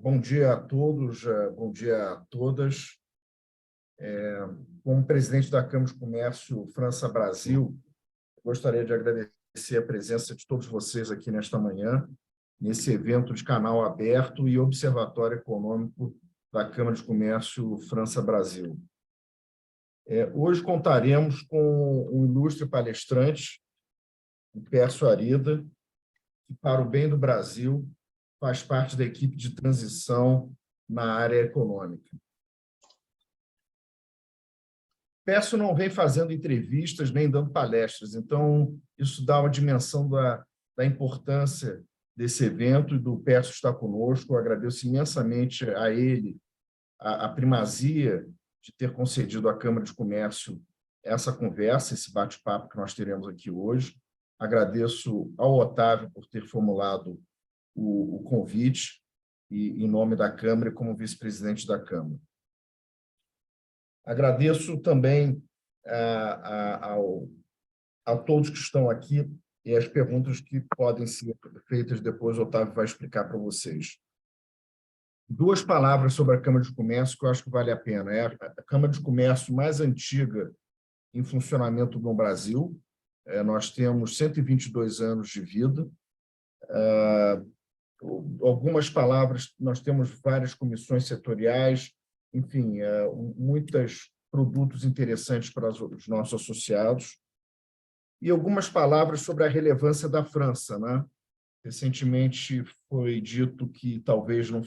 Bom dia a todos, bom dia a todas. Como presidente da Câmara de Comércio França-Brasil, gostaria de agradecer a presença de todos vocês aqui nesta manhã, nesse evento de canal aberto e observatório econômico da Câmara de Comércio França-Brasil. Hoje contaremos com um ilustre palestrante, o Pércio Arida, que, para o bem do Brasil, faz parte da equipe de transição na área econômica. Pércio não vem fazendo entrevistas nem dando palestras, então isso dá uma dimensão da importância desse evento e do Pércio estar conosco. Eu agradeço imensamente a ele a primazia de ter concedido à Câmara de Comércio essa conversa, esse bate-papo que nós teremos aqui hoje. Agradeço ao Otávio por ter formulado o convite e em nome da Câmara e como vice-presidente da Câmara. Agradeço também a todos que estão aqui e as perguntas que podem ser feitas depois, o Otávio vai explicar para vocês. Duas palavras sobre a Câmara de Comércio que eu acho que vale a pena. É a Câmara de Comércio mais antiga em funcionamento no Brasil. Nós temos 122 anos de vida. Algumas palavras, nós temos várias comissões setoriais, enfim, muitos produtos interessantes para os nossos associados. E algumas palavras sobre a relevância da França, né? Recentemente foi dito que talvez não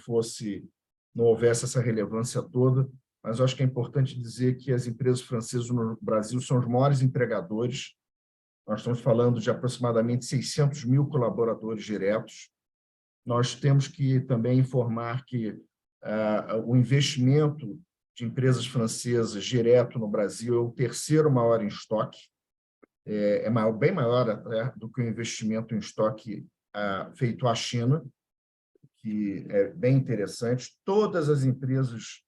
houvesse essa relevância toda, mas eu acho que é importante dizer que as empresas francesas no Brasil são os maiores empregadores. Nós estamos falando de aproximadamente 600 mil colaboradores diretos. Nós temos que também informar que o investimento de empresas francesas direto no Brasil é o terceiro maior em estoque, bem maior até do que o investimento em estoque feito à China, que é bem interessante. Todas as empresas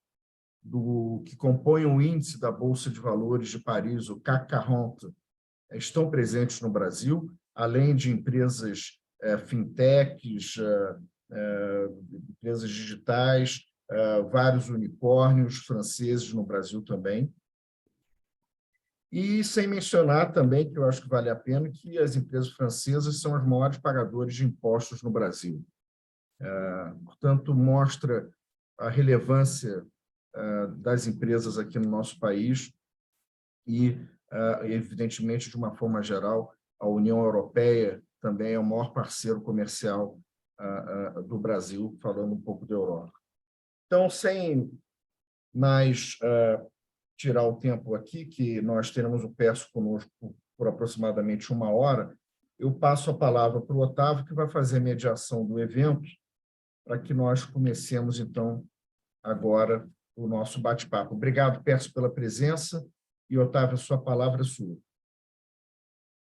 que compõem o índice da Bolsa de Valores de Paris, o CAC 40, estão presentes no Brasil, além de empresas fintechs, empresas digitais, vários unicórnios franceses no Brasil também. E sem mencionar também, que eu acho que vale a pena, que as empresas francesas são as maiores pagadores de impostos no Brasil. Portanto, mostra a relevância das empresas aqui no nosso país e, evidentemente, de uma forma geral, a União Europeia também é o maior parceiro comercial do Brasil, falando um pouco da Europa. Então, sem mais tirar o tempo aqui, que nós teremos o Pércio conosco por aproximadamente 1 hora, eu passo a palavra para o Otávio, que vai fazer a mediação do evento, para que nós comecemos, então, agora o nosso bate-papo. Obrigado, Pércio, pela presença, e, Otávio, a sua palavra é sua.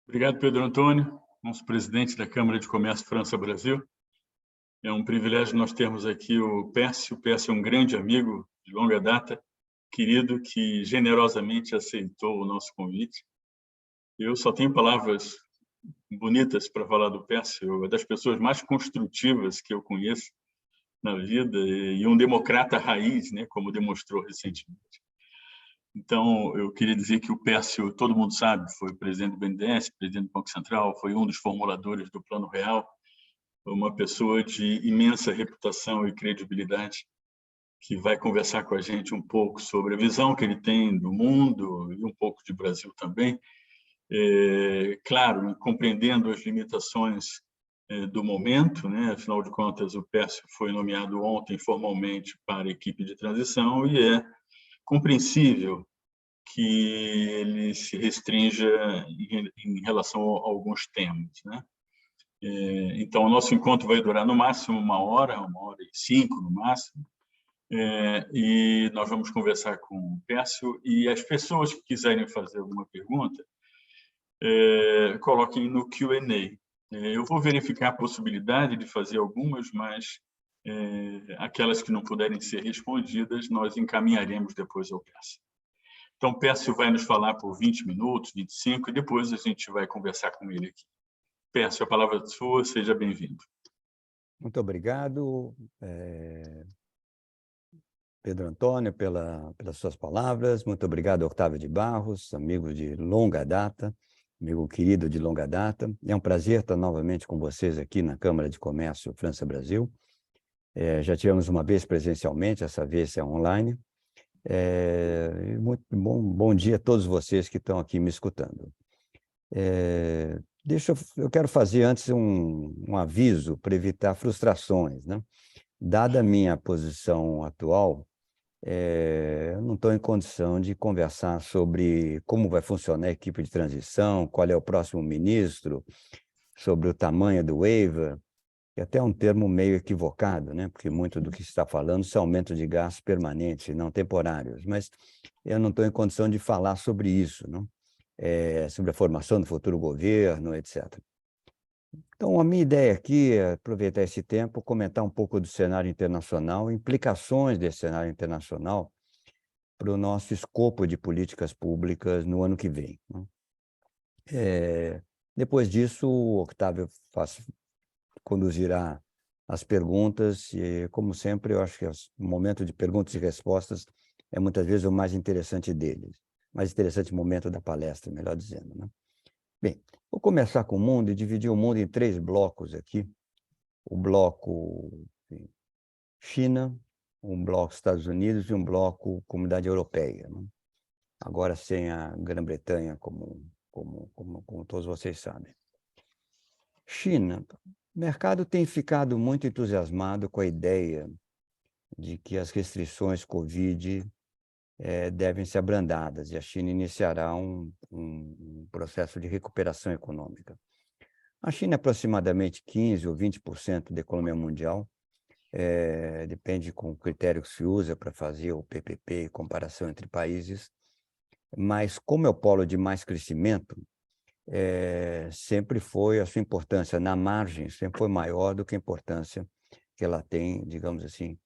Obrigado, Pedro Antônio, nosso presidente da Câmara de Comércio França-Brasil. É um privilégio nós termos aqui o Pércio. O Pércio é um grande amigo de longa data, querido, que generosamente aceitou o nosso convite. Eu só tenho palavras bonitas para falar do Pércio, é das pessoas mais construtivas que eu conheço na vida e um democrata raiz, né, como demonstrou recentemente. Então, eu queria dizer que o Pércio, todo mundo sabe, foi presidente do BNDES, presidente do Banco Central, foi um dos formuladores do Plano Real, uma pessoa de imensa reputação e credibilidade, que vai conversar com a gente um pouco sobre a visão que ele tem do mundo e um pouco de Brasil também. Claro, compreendendo as limitações do momento, né? Afinal de contas, o Pércio foi nomeado ontem formalmente para a equipe de transição e é compreensível que ele se restrinja em relação a alguns temas, né? Então, o nosso encontro vai durar no máximo 1 hora, 1h05 no máximo, e nós vamos conversar com o Pércio, e as pessoas que quiserem fazer alguma pergunta, coloquem no Q&A. Eu vou verificar a possibilidade de fazer algumas, mas aquelas que não puderem ser respondidas, nós encaminharemos depois ao Pércio. Então, o Pércio vai nos falar por 20 minutos, 25, e depois a gente vai conversar com ele aqui. Pércio, a palavra é sua, seja bem-vindo. Muito obrigado. Pedro Antônio, pelas suas palavras. Muito obrigado, Octávio de Barros, amigo de longa data, amigo querido de longa data. É um prazer estar novamente com vocês aqui na Câmara de Comércio França-Brasil. Já tivemos uma vez presencialmente, essa vez é online. Muito bom dia a todos vocês que estão aqui me escutando. Eu quero fazer antes um aviso para evitar frustrações, né? Dada a minha posição atual, eu não estou em condição de conversar sobre como vai funcionar a equipe de transição, qual é o próximo ministro, sobre o tamanho do waiver, que até é um termo meio equivocado, né? Porque muito do que se está falando são aumentos de gastos permanentes, não temporários, mas eu não estou em condição de falar sobre isso, não? Sobre a formação do futuro governo, etc. Então, a minha ideia aqui é aproveitar esse tempo, comentar um pouco do cenário internacional, implicações desse cenário internacional para o nosso escopo de políticas públicas no ano que vem, né? Depois disso, o Octávio conduzirá as perguntas e, como sempre, eu acho que o momento de perguntas e respostas é muitas vezes o mais interessante deles, mais interessante momento da palestra, melhor dizendo, né? Bem, vou começar com o mundo e dividir o mundo em 3 blocos aqui. O bloco China, um bloco Estados Unidos e um bloco Comunidade Europeia, né? Agora sem a Grã-Bretanha, como todos vocês sabem. China, o mercado tem ficado muito entusiasmado com a ideia de que as restrições Covid devem ser abrandadas e a China iniciará um processo de recuperação econômica. A China é aproximadamente 15% ou 20% da economia mundial, depende com o critério que se usa para fazer o PPP, comparação entre países, mas como é o polo de mais crescimento, sempre foi a sua importância na margem, sempre foi maior do que a importância que ela tem, digamos assim,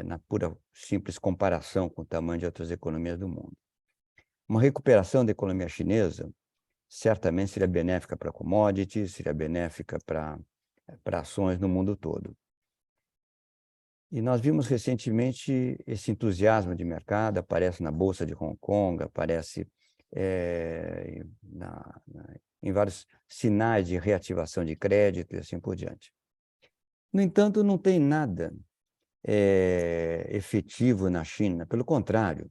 na pura simples comparação com o tamanho de outras economias do mundo. Uma recuperação da economia chinesa certamente seria benéfica para commodities, seria benéfica para ações no mundo todo. E nós vimos recentemente esse entusiasmo de mercado, aparece na Bolsa de Hong Kong, aparece em vários sinais de reativação de crédito e assim por diante. No entanto, não tem nada efetivo na China, pelo contrário,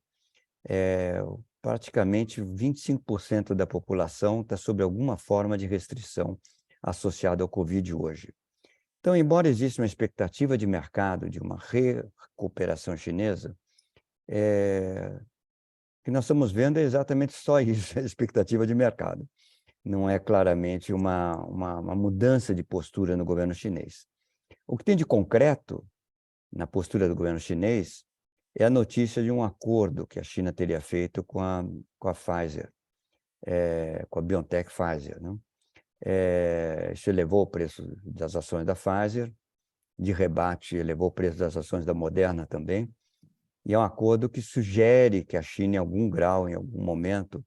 praticamente 25% da população está sob alguma forma de restrição associada ao Covid hoje. Então, embora exista uma expectativa de mercado de uma recuperação chinesa, o que nós estamos vendo é exatamente só isso, a expectativa de mercado. Não é claramente uma mudança de postura no governo chinês. O que tem de concreto na postura do governo chinês é a notícia de um acordo que a China teria feito com a Pfizer, com a BioNTech Pfizer, né? Isso elevou o preço das ações da Pfizer, de rebate elevou o preço das ações da Moderna também, e é um acordo que sugere que a China, em algum grau, em algum momento,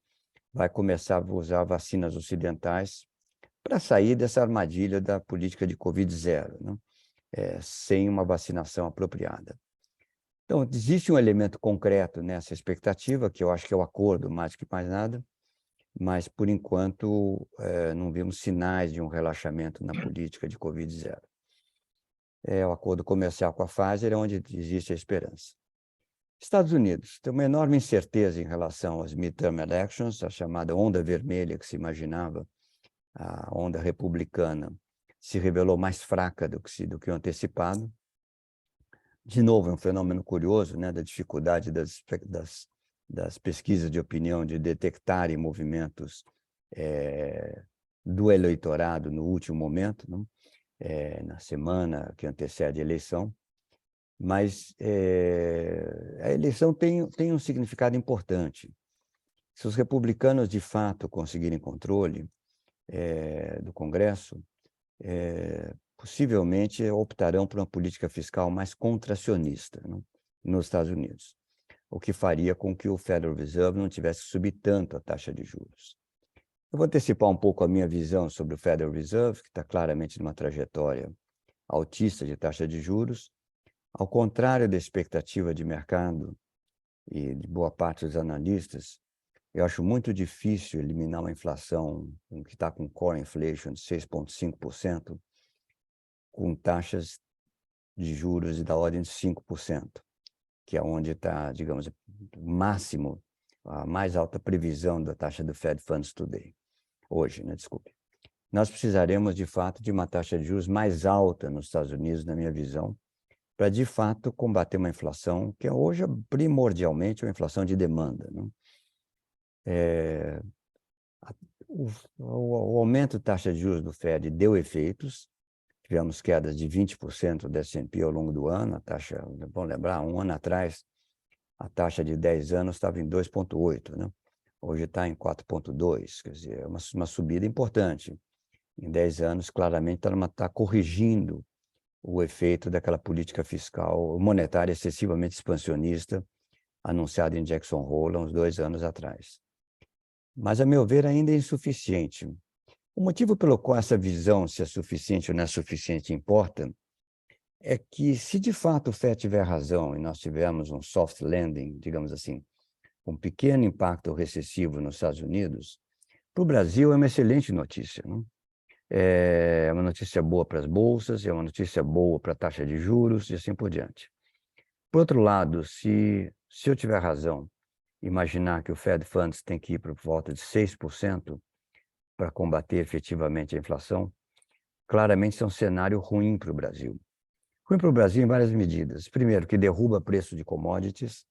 vai começar a usar vacinas ocidentais para sair dessa armadilha da política de Covid-0, né? Sem uma vacinação apropriada. Então, existe um elemento concreto nessa expectativa, que eu acho que é o acordo, mais que mais nada, mas, por enquanto, não vimos sinais de um relaxamento na política de Covid-0. O acordo comercial com a Pfizer é onde existe a esperança. Estados Unidos tem uma enorme incerteza em relação às midterm elections, a chamada onda vermelha que se imaginava, a onda republicana, se revelou mais fraca do que o antecipado. De novo, é um fenômeno curioso, né, da dificuldade das pesquisas de opinião de detectarem movimentos do eleitorado no último momento, né, na semana que antecede a eleição. Mas a eleição tem um significado importante. Se os republicanos, de fato, conseguirem controle do Congresso, possivelmente optarão por uma política fiscal mais contracionista, né, nos Estados Unidos, o que faria com que o Federal Reserve não tivesse que subir tanto a taxa de juros. Eu vou antecipar um pouco a minha visão sobre o Federal Reserve, que está claramente numa trajetória altista de taxa de juros. Ao contrário da expectativa de mercado e de boa parte dos analistas, eu acho muito difícil eliminar uma inflação que está com core inflation de 6,5%, com taxas de juros da ordem de 5%, que é onde está, digamos, o máximo, a mais alta previsão da taxa do Fed Funds Today, hoje, né? Desculpe. Nós precisaremos, de fato, de uma taxa de juros mais alta nos Estados Unidos, na minha visão, para, de fato, combater uma inflação que hoje é primordialmente uma inflação de demanda, né? O aumento da taxa de juros do Fed deu efeitos. Tivemos quedas de 20% do S&P ao longo do ano. A taxa, vamos lembrar, um ano atrás, a taxa de 10 anos estava em 2,8, né? Hoje está em 4,2, quer dizer, é uma subida importante. Em 10 anos, claramente, está corrigindo o efeito daquela política fiscal monetária excessivamente expansionista anunciada em Jackson Hole há uns 2 anos atrás. Mas, a meu ver, ainda é insuficiente. O motivo pelo qual essa visão, se é suficiente ou não é suficiente, importa, é que, se de fato o FED tiver razão e nós tivermos um soft landing, digamos assim, um pequeno impacto recessivo nos Estados Unidos, para o Brasil é uma excelente notícia, não? É uma notícia boa para as bolsas, é uma notícia boa para a taxa de juros e assim por diante. Por outro lado, se eu tiver razão, imaginar que o Fed Funds tem que ir para volta de 6% para combater efetivamente a inflação, claramente isso é um cenário ruim para o Brasil. Ruim para o Brasil em várias medidas. Primeiro, que derruba preço de commodities.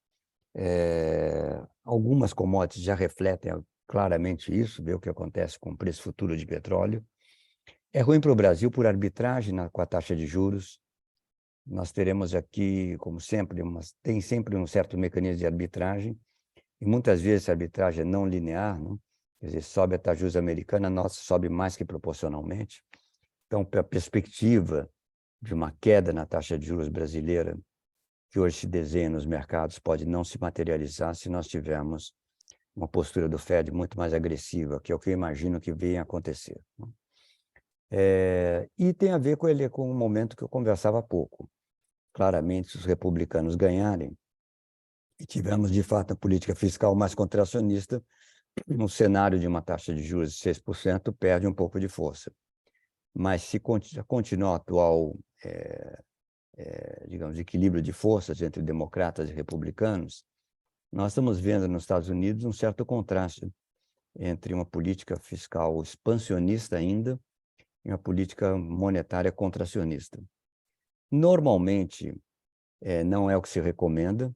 Algumas commodities já refletem claramente isso, vê o que acontece com o preço futuro de petróleo. É ruim para o Brasil por arbitragem com a taxa de juros. Nós teremos aqui, como sempre, tem sempre um certo mecanismo de arbitragem, e muitas vezes essa arbitragem é não linear, não? Quer dizer, sobe a taxa de juros americana, a nossa sobe mais que proporcionalmente. Então, para a perspectiva de uma queda na taxa de juros brasileira, que hoje se desenha nos mercados, pode não se materializar se nós tivermos uma postura do Fed muito mais agressiva, que é o que eu imagino que venha a acontecer. E tem a ver com o momento que eu conversava há pouco. Claramente, se os republicanos ganharem e tivermos, de fato, a política fiscal mais contracionista, no cenário de uma taxa de juros de 6%, perde um pouco de força. Mas se continuar o atual, digamos, equilíbrio de forças entre democratas e republicanos, nós estamos vendo nos Estados Unidos um certo contraste entre uma política fiscal expansionista ainda e uma política monetária contracionista. Normalmente, não é o que se recomenda,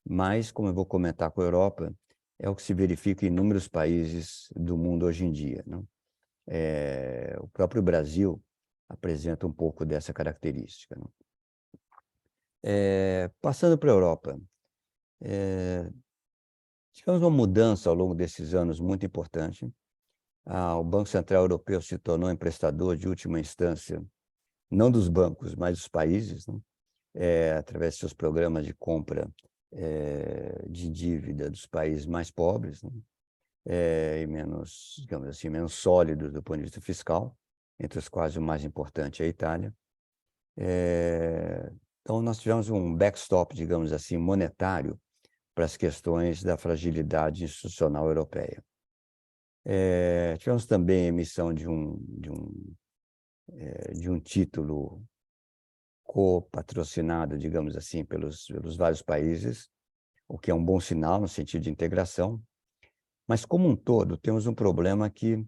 mas, como eu vou comentar com a Europa, é o que se verifica em inúmeros países do mundo hoje em dia, não? O próprio Brasil apresenta um pouco dessa característica, não? Passando para a Europa, tivemos uma mudança ao longo desses anos muito importante. O Banco Central Europeu se tornou emprestador de última instância, não dos bancos, mas dos países, não? Através de seus programas de compra de dívida dos países mais pobres, não? E menos, digamos assim, menos sólidos do ponto de vista fiscal, entre os quais o mais importante é a Itália. Então, nós tivemos um backstop, digamos assim, monetário para as questões da fragilidade institucional europeia. Tivemos também a emissão de um título co-patrocinado, digamos assim, pelos vários países, o que é um bom sinal no sentido de integração. Mas, como um todo, temos um problema que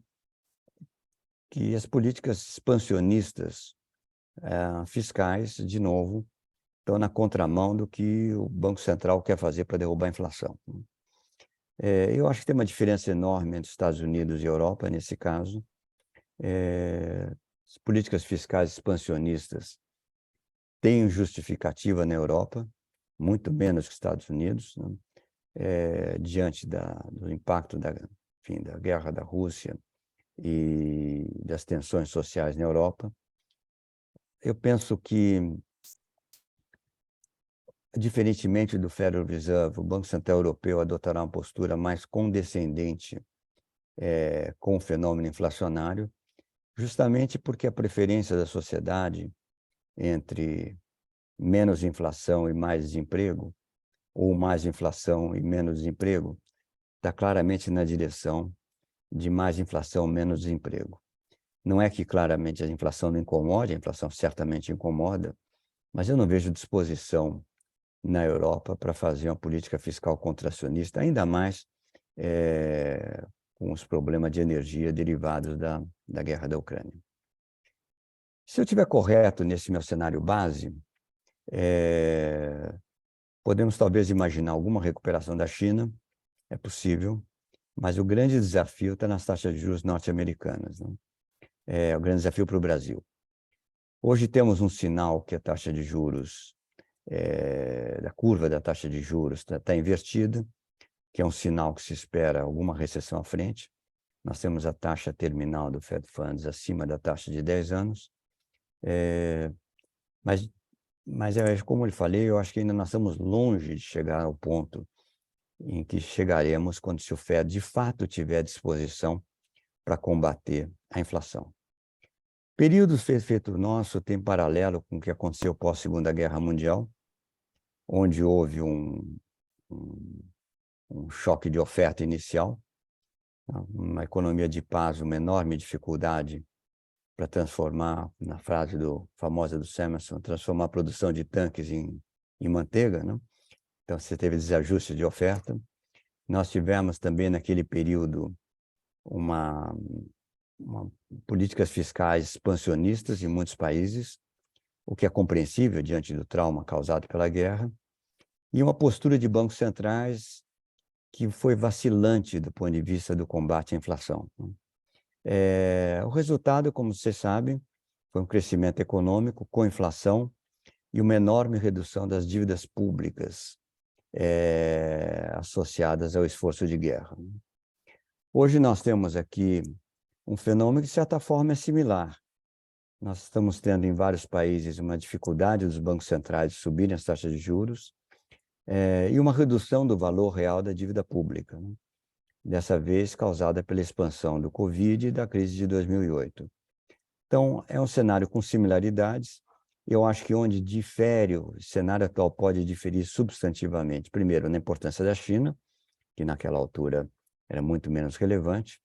as políticas expansionistas fiscais, de novo, estão na contramão do que o Banco Central quer fazer para derrubar a inflação. Eu acho que tem uma diferença enorme entre Estados Unidos e Europa, nesse caso. As políticas fiscais expansionistas têm justificativa na Europa, muito menos que os Estados Unidos, né? Diante do impacto da guerra da Rússia e das tensões sociais na Europa. Eu penso que, diferentemente do Federal Reserve, o Banco Central Europeu adotará uma postura mais condescendente com o fenômeno inflacionário, justamente porque a preferência da sociedade entre menos inflação e mais desemprego, ou mais inflação e menos desemprego, está claramente na direção de mais inflação, menos desemprego. Não é que claramente a inflação não incomode, a inflação certamente incomoda, mas eu não vejo disposição na Europa para fazer uma política fiscal contracionista, ainda mais com os problemas de energia derivados da guerra da Ucrânia. Se eu estiver correto nesse meu cenário base, podemos talvez imaginar alguma recuperação da China, é possível, mas o grande desafio está nas taxas de juros norte-americanas, né? É o grande desafio para o Brasil. Hoje temos um sinal que a taxa de juros, da curva da taxa de juros está invertida, que é um sinal que se espera alguma recessão à frente. Nós temos a taxa terminal do Fed Funds acima da taxa de 10 anos, mas como eu falei, eu acho que ainda nós estamos longe de chegar ao ponto em que chegaremos quando o Fed de fato tiver disposição para combater a inflação. Períodos feito nosso tem paralelo com o que aconteceu pós-Segunda Guerra Mundial, onde houve um choque de oferta inicial, uma economia de paz, uma enorme dificuldade para transformar, na frase famosa do Samuelson, transformar a produção de tanques em manteiga, né? Então, você teve desajuste de oferta. Nós tivemos também, naquele período, políticas fiscais expansionistas em muitos países, o que é compreensível diante do trauma causado pela guerra, e uma postura de bancos centrais que foi vacilante do ponto de vista do combate à inflação. O resultado, como vocês sabem, foi um crescimento econômico com inflação e uma enorme redução das dívidas públicas associadas ao esforço de guerra. Hoje nós temos aqui um fenômeno que, de certa forma, é similar. Nós estamos tendo em vários países uma dificuldade dos bancos centrais de subirem as taxas de juros e uma redução do valor real da dívida pública, né? Dessa vez causada pela expansão do Covid e da crise de 2008. Então, é um cenário com similaridades. Eu acho que onde difere, o cenário atual pode diferir substantivamente. Primeiro, na importância da China, que naquela altura era muito menos relevante.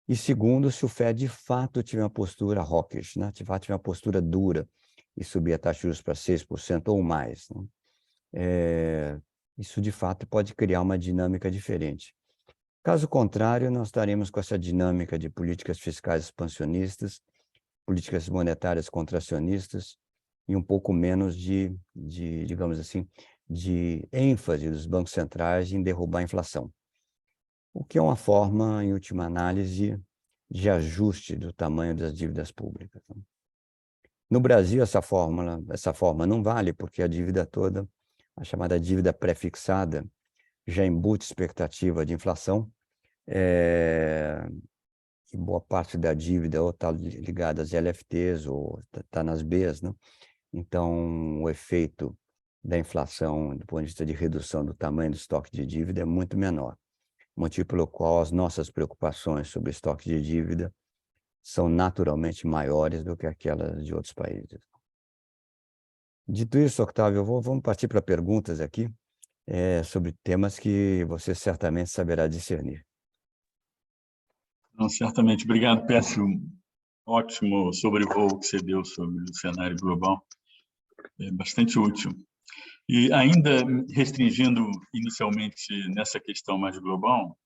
E segundo, se o Fed de fato tiver uma postura hawkish, né? De fato tiver uma postura dura e subir a taxa de juros para 6% ou mais, né? Isso de fato pode criar uma dinâmica diferente. Caso contrário, nós estaremos com essa dinâmica de políticas fiscais expansionistas, políticas monetárias contracionistas e um pouco menos digamos assim, de ênfase dos bancos centrais em derrubar a inflação. O que é uma forma, em última análise, de ajuste do tamanho das dívidas públicas. No Brasil, essa forma não vale, porque a dívida toda, a chamada dívida pré-fixada, já embute expectativa de inflação, e boa parte da dívida ou está ligada às LFTs ou está nas Bs, né? Então, o efeito da inflação, do ponto de vista de redução do tamanho do estoque de dívida, é muito menor. Motivo pelo qual as nossas preocupações sobre estoque de dívida são naturalmente maiores do que aquelas de outros países. Dito isso, Octávio, vamos partir para perguntas aqui sobre temas que você certamente saberá discernir. Não, certamente. Obrigado, Pécio. Ótimo sobrevoo que você deu sobre o cenário global. É bastante útil. E ainda restringindo inicialmente nessa questão mais global,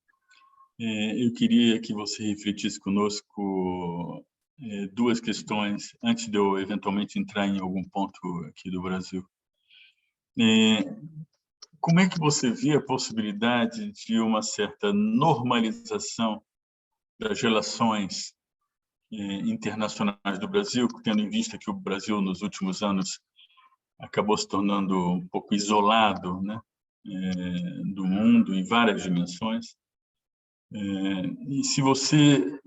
eu queria que você refletisse conosco duas questões, antes de eu eventualmente entrar em algum ponto aqui do Brasil. Como é que você vê a possibilidade de uma certa normalização das relações internacionais do Brasil, tendo em vista que o Brasil, nos últimos anos, acabou se tornando um pouco isolado, né, do mundo em várias dimensões? E se você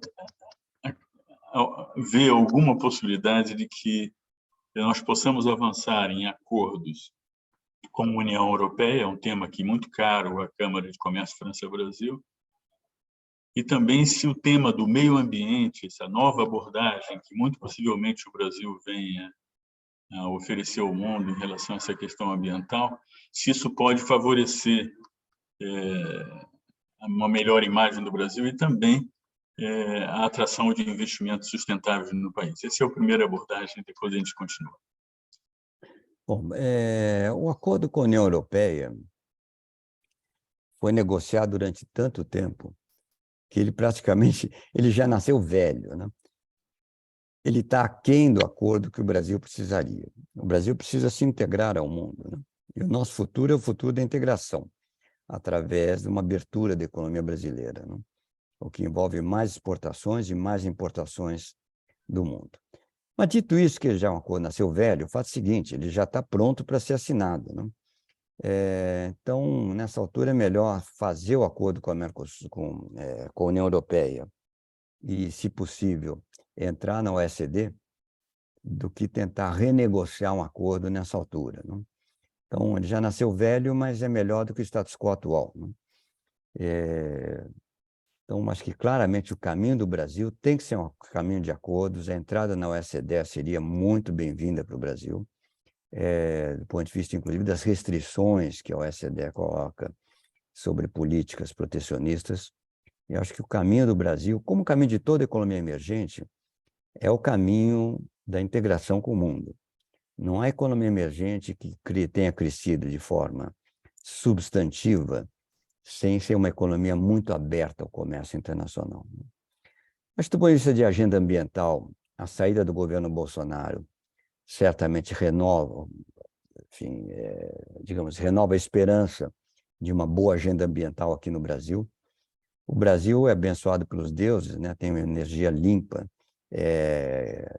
vê alguma possibilidade de que nós possamos avançar em acordos com a União Europeia, é um tema aqui muito caro à Câmara de Comércio França-Brasil, e também se o tema do meio ambiente, essa nova abordagem que muito possivelmente o Brasil venha a oferecer ao mundo em relação a essa questão ambiental, se isso pode favorecer uma melhor imagem do Brasil e também a atração de investimentos sustentáveis no país. Essa é a primeira abordagem, depois a gente continua. Bom, o acordo com a União Europeia foi negociado durante tanto tempo que ele praticamente já nasceu velho, né? Ele está aquém do acordo que o Brasil precisaria. O Brasil precisa se integrar ao mundo, né? E o nosso futuro é o futuro da integração, através de uma abertura da economia brasileira, né? O que envolve mais exportações e mais importações do mundo. Mas, dito isso, que já um acordo nasceu velho, o fato é o seguinte, ele já está pronto para ser assinado, né? Então, nessa altura, é melhor fazer o acordo com a Mercosul, com a União Europeia e, se possível, entrar na OECD, do que tentar renegociar um acordo nessa altura, né? Então, ele já nasceu velho, mas é melhor do que o status quo atual, né? Então, acho que claramente o caminho do Brasil tem que ser um caminho de acordos. A entrada na OECD seria muito bem-vinda para o Brasil, do ponto de vista, inclusive, das restrições que a OECD coloca sobre políticas protecionistas. Eu acho que o caminho do Brasil, como o caminho de toda a economia emergente, é o caminho da integração com o mundo. Não há economia emergente que tenha crescido de forma substantiva sem ser uma economia muito aberta ao comércio internacional. Mas, do ponto de vista de agenda ambiental, a saída do governo Bolsonaro certamente renova, enfim, renova a esperança de uma boa agenda ambiental aqui no Brasil. O Brasil é abençoado pelos deuses, né? Tem uma energia limpa,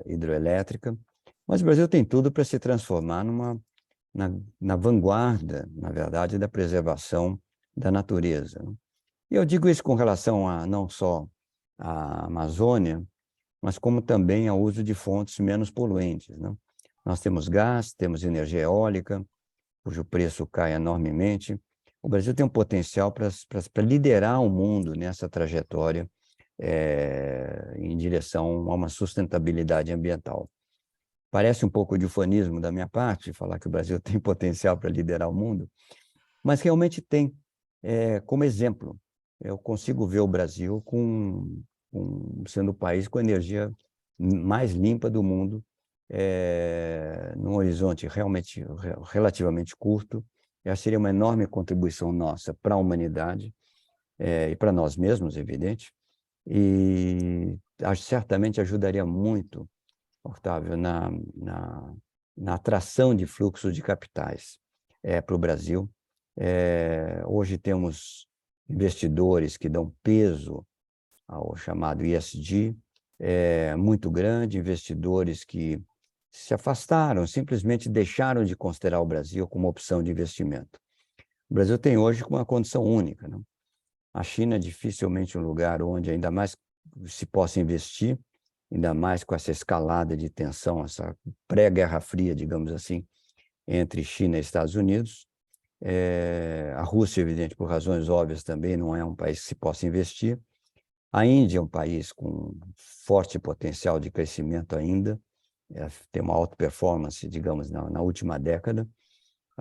hidroelétrica, mas o Brasil tem tudo para se transformar na vanguarda, na verdade, da preservação da natureza. E eu digo isso com relação a não só à Amazônia, mas como também ao uso de fontes menos poluentes, né? Nós temos gás, temos energia eólica, cujo preço cai enormemente. O Brasil tem um potencial para liderar o mundo nessa trajetória em direção a uma sustentabilidade ambiental. Parece um pouco de ufanismo da minha parte falar que o Brasil tem potencial para liderar o mundo, mas realmente tem. Como exemplo, eu consigo ver o Brasil sendo o país com a energia mais limpa do mundo, num horizonte realmente relativamente curto. Essa seria uma enorme contribuição nossa para a humanidade e para nós mesmos, evidente, e certamente ajudaria muito, Otávio, na atração de fluxos de capitais para o Brasil. Hoje temos investidores que dão peso ao chamado ESG, muito grande, investidores que se afastaram, simplesmente deixaram de considerar o Brasil como opção de investimento. O Brasil tem hoje uma condição única, né? A China é dificilmente um lugar onde ainda mais se possa investir, ainda mais com essa escalada de tensão, essa pré-Guerra Fria, digamos assim, entre China e Estados Unidos. A Rússia, evidente, por razões óbvias também, não é um país que se possa investir. A Índia é um país com forte potencial de crescimento ainda, tem uma alta performance, digamos, na última década,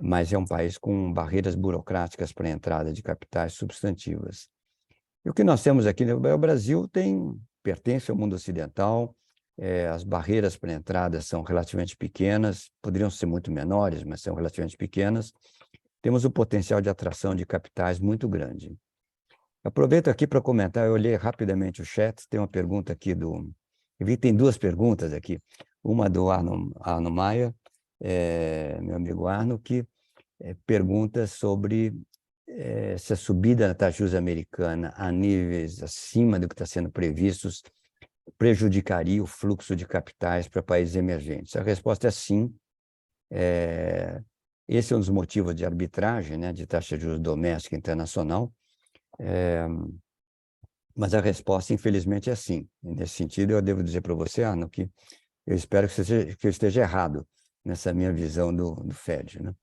mas é um país com barreiras burocráticas para a entrada de capitais substantivas. E o que nós temos aqui no Brasil pertence ao mundo ocidental, as barreiras para a entrada são relativamente pequenas, poderiam ser muito menores, mas são relativamente pequenas. Temos um potencial de atração de capitais muito grande. Aproveito aqui para comentar, eu olhei rapidamente o chat, tem uma pergunta aqui eu vi que tem duas perguntas aqui, uma do Arno Maia, meu amigo Arno, que pergunta sobre se a subida da taxa de juros americana a níveis acima do que está sendo previstos prejudicaria o fluxo de capitais para países emergentes. A resposta é sim. Esse é um dos motivos de arbitragem, né, de taxa de juros doméstica e internacional, mas a resposta, infelizmente, é sim. E nesse sentido, eu devo dizer para você, Arno, que eu espero que eu esteja errado nessa minha visão do Fed, né?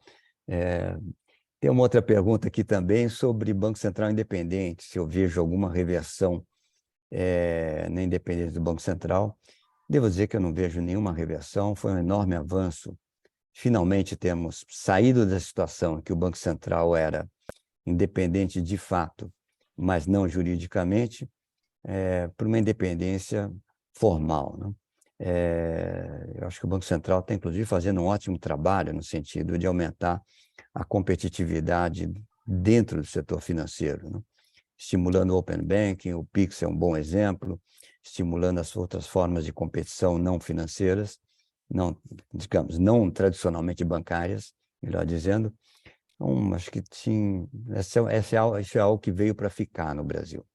Tem uma outra pergunta aqui também sobre Banco Central independente, se eu vejo alguma reversão na independência do Banco Central. Devo dizer que eu não vejo nenhuma reversão, foi um enorme avanço finalmente temos saído da situação em que o Banco Central era independente de fato, mas não juridicamente, para uma independência formal, né? Eu acho que o Banco Central está, inclusive, fazendo um ótimo trabalho no sentido de aumentar a competitividade dentro do setor financeiro, né? Estimulando o Open Banking, o Pix é um bom exemplo, estimulando as outras formas de competição não financeiras, não, digamos, não tradicionalmente bancárias, melhor dizendo. Então, acho que sim, isso é algo que veio para ficar no Brasil.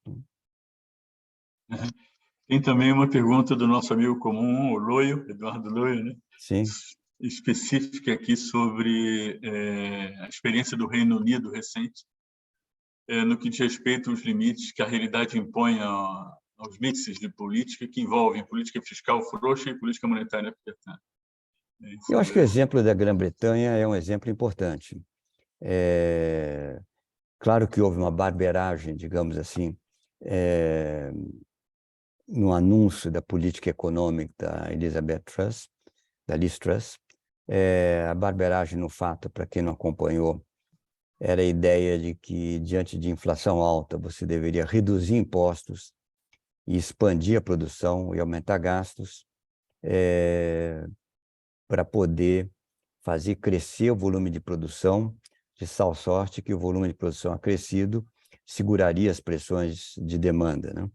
Tem também uma pergunta do nosso amigo comum, o Loio, Eduardo Loio, né? Sim. Específica aqui sobre a experiência do Reino Unido recente, no que diz respeito aos limites que a realidade impõe aos mixes de política que envolvem política fiscal frouxa e política monetária apertada. Eu acho que o exemplo da Grã-Bretanha é um exemplo importante. Claro que houve uma barberagem, digamos assim, no anúncio da política econômica da Elizabeth Truss, da Liz Truss. A barberagem, no fato, para quem não acompanhou, era a ideia de que, diante de inflação alta, você deveria reduzir impostos e expandir a produção e aumentar gastos para poder fazer crescer o volume de produção, de tal sorte que o volume de produção acrescido seguraria as pressões de demanda, né?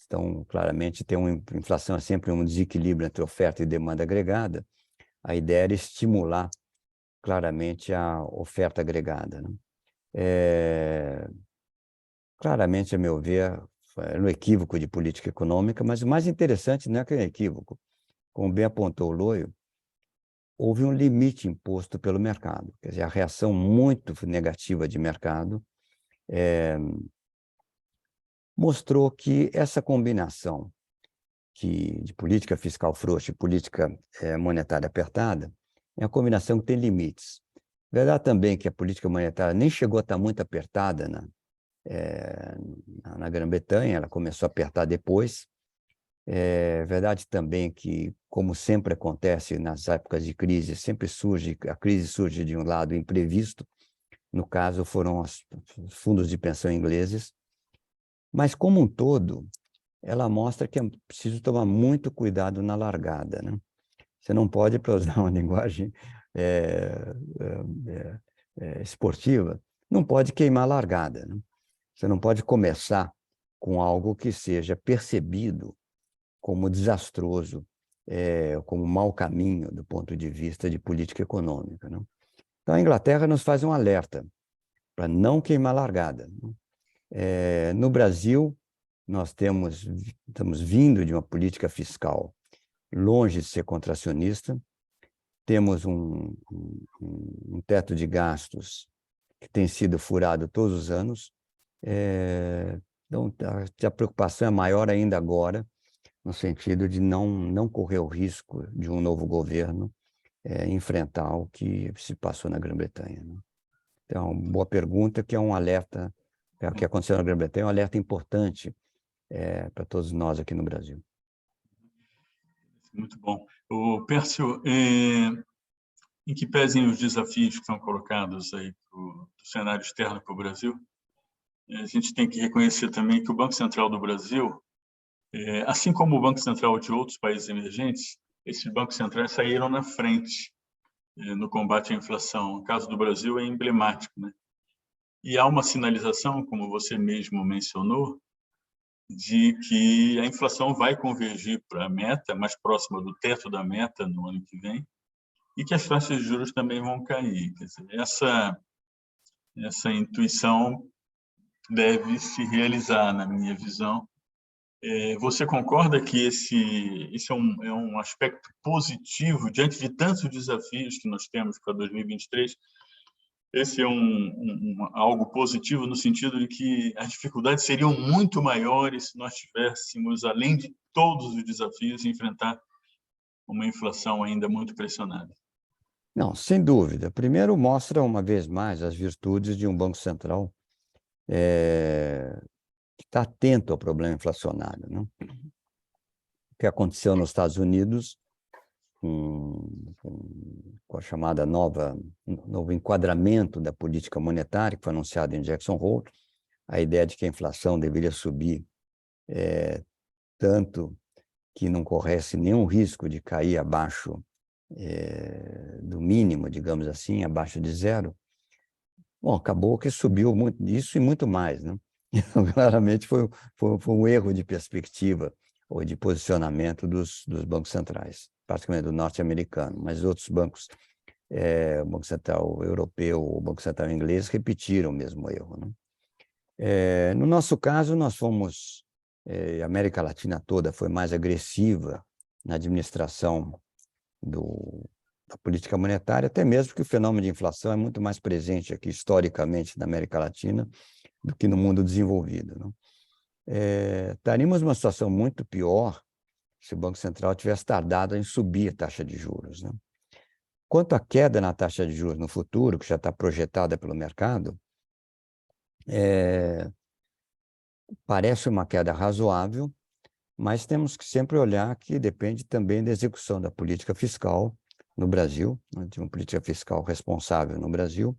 Então, claramente, tem uma inflação, é sempre um desequilíbrio entre oferta e demanda agregada. A ideia era estimular claramente a oferta agregada, né? Claramente, a meu ver, é um equívoco de política econômica, mas o mais interessante não é que é um equívoco. Como bem apontou o Loio, houve um limite imposto pelo mercado. Quer dizer, a reação muito negativa de mercado mostrou que essa combinação de política fiscal frouxa e política monetária apertada é uma combinação que tem limites. Verdade também que a política monetária nem chegou a estar muito apertada na Grã-Bretanha, ela começou a apertar depois. Verdade também que, como sempre acontece nas épocas de crise, a crise surge de um lado imprevisto, no caso foram os fundos de pensão ingleses, mas como um todo, ela mostra que é preciso tomar muito cuidado na largada, né? Você não pode, para usar uma linguagem esportiva, não pode queimar a largada, né? Você não pode começar com algo que seja percebido como desastroso, como mau caminho do ponto de vista de política econômica, né? Então, a Inglaterra nos faz um alerta para não queimar a largada, né? No Brasil, nós estamos vindo de uma política fiscal longe de ser contracionista, temos um teto de gastos que tem sido furado todos os anos, então a preocupação é maior ainda agora, no sentido de não correr o risco de um novo governo enfrentar o que se passou na Grã-Bretanha, né? Então, boa pergunta, que é um alerta, o que aconteceu na Grã-Bretanha é um alerta importante para todos nós aqui no Brasil. Muito bom. Pércio, em que pesem os desafios que são colocados aí do cenário externo para o Brasil, a gente tem que reconhecer também que o Banco Central do Brasil, assim como o Banco Central de outros países emergentes, esses bancos centrais saíram na frente no combate à inflação. O caso do Brasil é emblemático, né? E há uma sinalização, como você mesmo mencionou, de que a inflação vai convergir para a meta, mais próxima do teto da meta no ano que vem, e que as taxas de juros também vão cair. Quer dizer, essa intuição deve se realizar, na minha visão. Você concorda que esse é um aspecto positivo diante de tantos desafios que nós temos para 2023? Esse é algo positivo no sentido de que as dificuldades seriam muito maiores se nós tivéssemos, além de todos os desafios, enfrentar uma inflação ainda muito pressionada. Não, sem dúvida. Primeiro, mostra uma vez mais as virtudes de um Banco Central que está atento ao problema inflacionário, né? O que aconteceu nos Estados Unidos com a chamada novo enquadramento da política monetária, que foi anunciado em Jackson Hole, a ideia de que a inflação deveria subir tanto que não corresse nenhum risco de cair abaixo do mínimo, digamos assim, abaixo de zero. Bom, acabou que subiu muito isso e muito mais, né? Então, claramente foi um erro de perspectiva ou de posicionamento dos bancos centrais, particularmente do norte-americano, mas outros bancos, o Banco Central Europeu, o Banco Central Inglês, repetiram o mesmo erro, né? No nosso caso, nós fomos, a América Latina toda foi mais agressiva na administração da política monetária, até mesmo porque o fenômeno de inflação é muito mais presente aqui, historicamente, na América Latina, do que no mundo desenvolvido, né? Estaríamos numa situação muito pior se o Banco Central tivesse tardado em subir a taxa de juros, né? Quanto à queda na taxa de juros no futuro, que já está projetada pelo mercado, parece uma queda razoável, mas temos que sempre olhar que depende também da execução da política fiscal no Brasil, né, de uma política fiscal responsável no Brasil,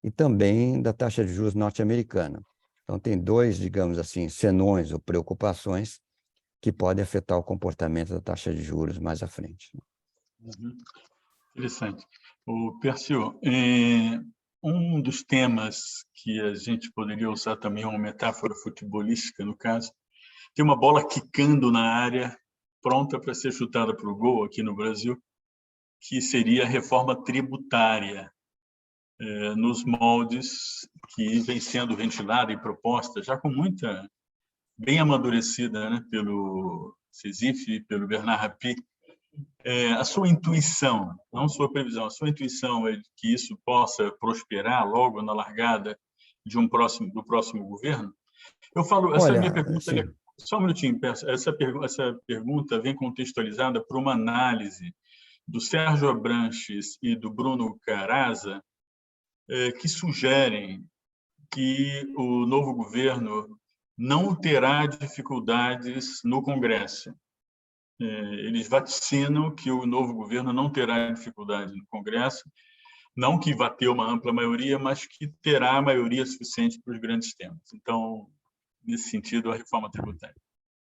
e também da taxa de juros norte-americana. Então, tem dois, digamos assim, senões ou preocupações que podem afetar o comportamento da taxa de juros mais à frente. Uhum. Interessante. Pércio, um dos temas que a gente poderia usar também uma metáfora futebolística, no caso, tem uma bola quicando na área, pronta para ser chutada para o gol aqui no Brasil, que seria a reforma tributária, nos moldes que vem sendo ventilada e proposta, já com muita, bem amadurecida, né, pelo CESIF, pelo Bernard Rapie. A sua intuição, não sua previsão, a sua intuição é que isso possa prosperar logo na largada do próximo governo? Eu falo, essa minha pergunta, só um minutinho, essa pergunta vem contextualizada por uma análise do Sérgio Abranches e do Bruno Caraza, que sugerem que o novo governo não terá dificuldades no Congresso. Eles vaticinam que o novo governo não terá dificuldade no Congresso, não que vá ter uma ampla maioria, mas que terá maioria suficiente para os grandes temas. Então, nesse sentido, a reforma tributária.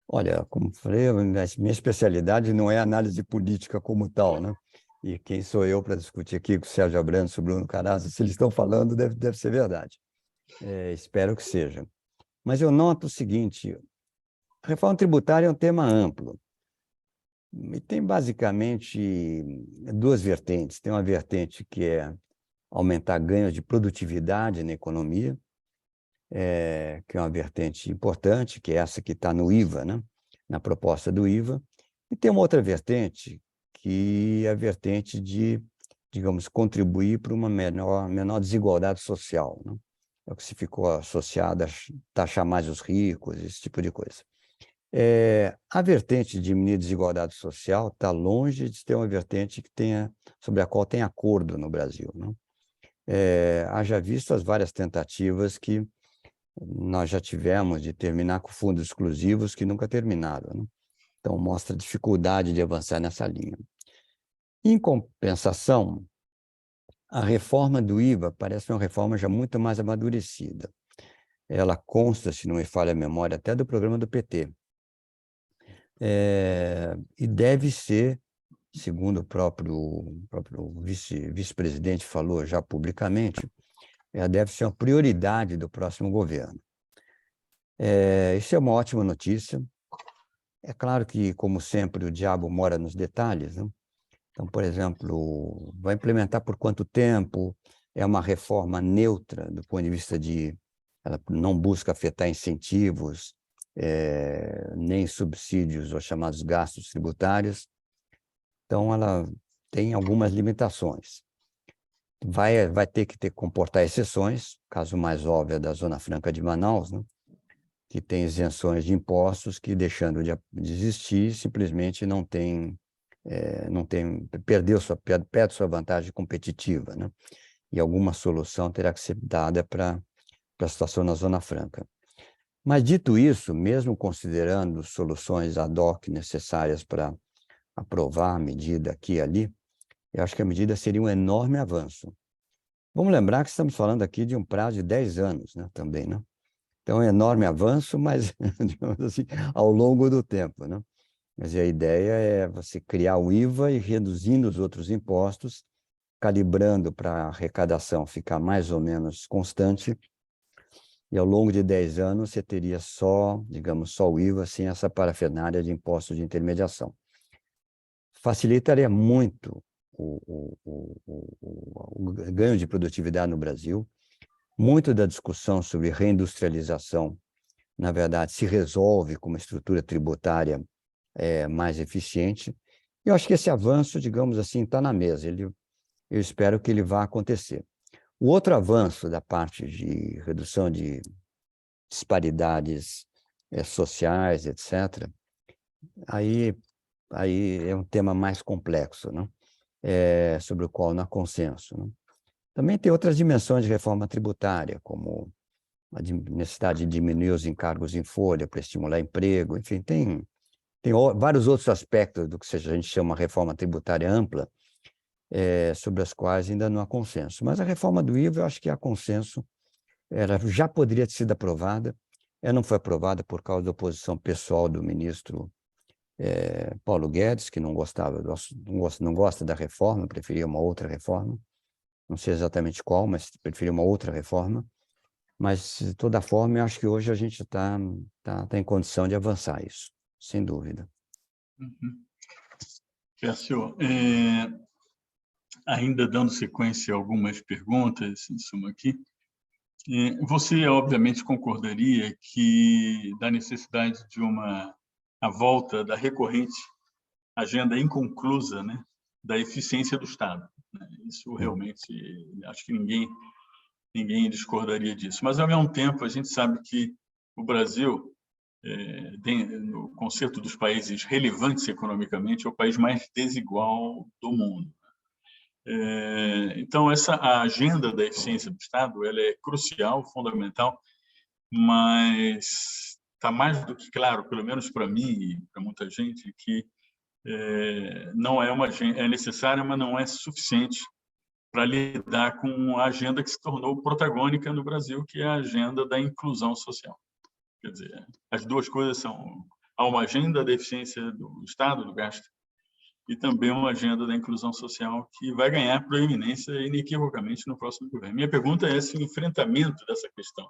Olha, como falei, a minha especialidade não é análise política como tal, né? E quem sou eu para discutir aqui com o Sérgio Abrantes e o Bruno Caraza? Se eles estão falando, deve ser verdade. Espero que seja. Mas eu noto o seguinte, a reforma tributária é um tema amplo. E tem basicamente duas vertentes. Tem uma vertente que é aumentar ganhos de produtividade na economia, que é uma vertente importante, que é essa que está no IVA, né? Na proposta do IVA. E tem uma outra vertente, que é a vertente de, digamos, contribuir para uma menor desigualdade social, né? É o que se ficou associado a taxar mais os ricos, esse tipo de coisa. A vertente de diminuir a desigualdade social está longe de ter uma vertente sobre a qual tem acordo no Brasil, né? Haja visto as várias tentativas que nós já tivemos de terminar com fundos exclusivos que nunca terminaram, né? Então, mostra a dificuldade de avançar nessa linha. Em compensação, a reforma do IVA parece uma reforma já muito mais amadurecida. Ela consta, se não me falha a memória, até do programa do PT. E deve ser, segundo o próprio vice-presidente falou já publicamente, ela deve ser uma prioridade do próximo governo. Isso é uma ótima notícia. É claro que, como sempre, o diabo mora nos detalhes, né? Então, por exemplo, vai implementar por quanto tempo? É uma reforma neutra do ponto de vista ela não busca afetar incentivos, nem subsídios ou chamados gastos tributários. Então, ela tem algumas limitações. Vai ter que comportar exceções, caso mais óbvio é da Zona Franca de Manaus, né? Que tem isenções de impostos que, deixando de existir, simplesmente perde sua vantagem competitiva, né? E alguma solução terá que ser dada para a situação na Zona Franca. Mas, dito isso, mesmo considerando soluções ad hoc necessárias para aprovar a medida aqui e ali, eu acho que a medida seria um enorme avanço. Vamos lembrar que estamos falando aqui de um prazo de 10 anos, né, também, né? Então, é um enorme avanço, mas, digamos assim, ao longo do tempo, né? Mas a ideia é você criar o IVA e reduzindo os outros impostos, calibrando para a arrecadação ficar mais ou menos constante, e ao longo de 10 anos você teria só, digamos, só o IVA, sem essa parafernália de impostos de intermediação. Facilitaria muito o ganho de produtividade no Brasil. Muito da discussão sobre reindustrialização, na verdade, se resolve com uma estrutura tributária mais eficiente. Eu acho que esse avanço, digamos assim, está na mesa. Eu espero que ele vá acontecer. O outro avanço da parte de redução de disparidades sociais, etc., aí é um tema mais complexo, né? Sobre o qual não há consenso, né? Também tem outras dimensões de reforma tributária, como a necessidade de diminuir os encargos em folha para estimular emprego, enfim, tem vários outros aspectos do que a gente chama reforma tributária ampla, sobre as quais ainda não há consenso. Mas a reforma do IVA, eu acho que há consenso, ela já poderia ter sido aprovada, ela não foi aprovada por causa da oposição pessoal do ministro Paulo Guedes, que não gosta da reforma, preferia uma outra reforma, não sei exatamente qual, mas preferia uma outra reforma. Mas, de toda forma, eu acho que hoje a gente está em condição de avançar isso, sem dúvida. Pércio, ainda dando sequência a algumas perguntas, em suma aqui, você, obviamente, concordaria que da necessidade de a volta da recorrente agenda inconclusa, né, da eficiência do Estado, né? Isso realmente, acho que ninguém discordaria disso. Mas, ao mesmo tempo, a gente sabe que o Brasil, no conceito dos países relevantes economicamente, é o país mais desigual do mundo. Então, a agenda da eficiência do Estado, ela é crucial, fundamental, mas está mais do que claro, pelo menos para mim e para muita gente, que não é necessária, mas não é suficiente para lidar com a agenda que se tornou protagônica no Brasil, que é a agenda da inclusão social. Quer dizer, as duas coisas há uma agenda da eficiência do Estado, do gasto, e também uma agenda da inclusão social que vai ganhar proeminência inequivocamente no próximo governo. Minha pergunta é se o enfrentamento dessa questão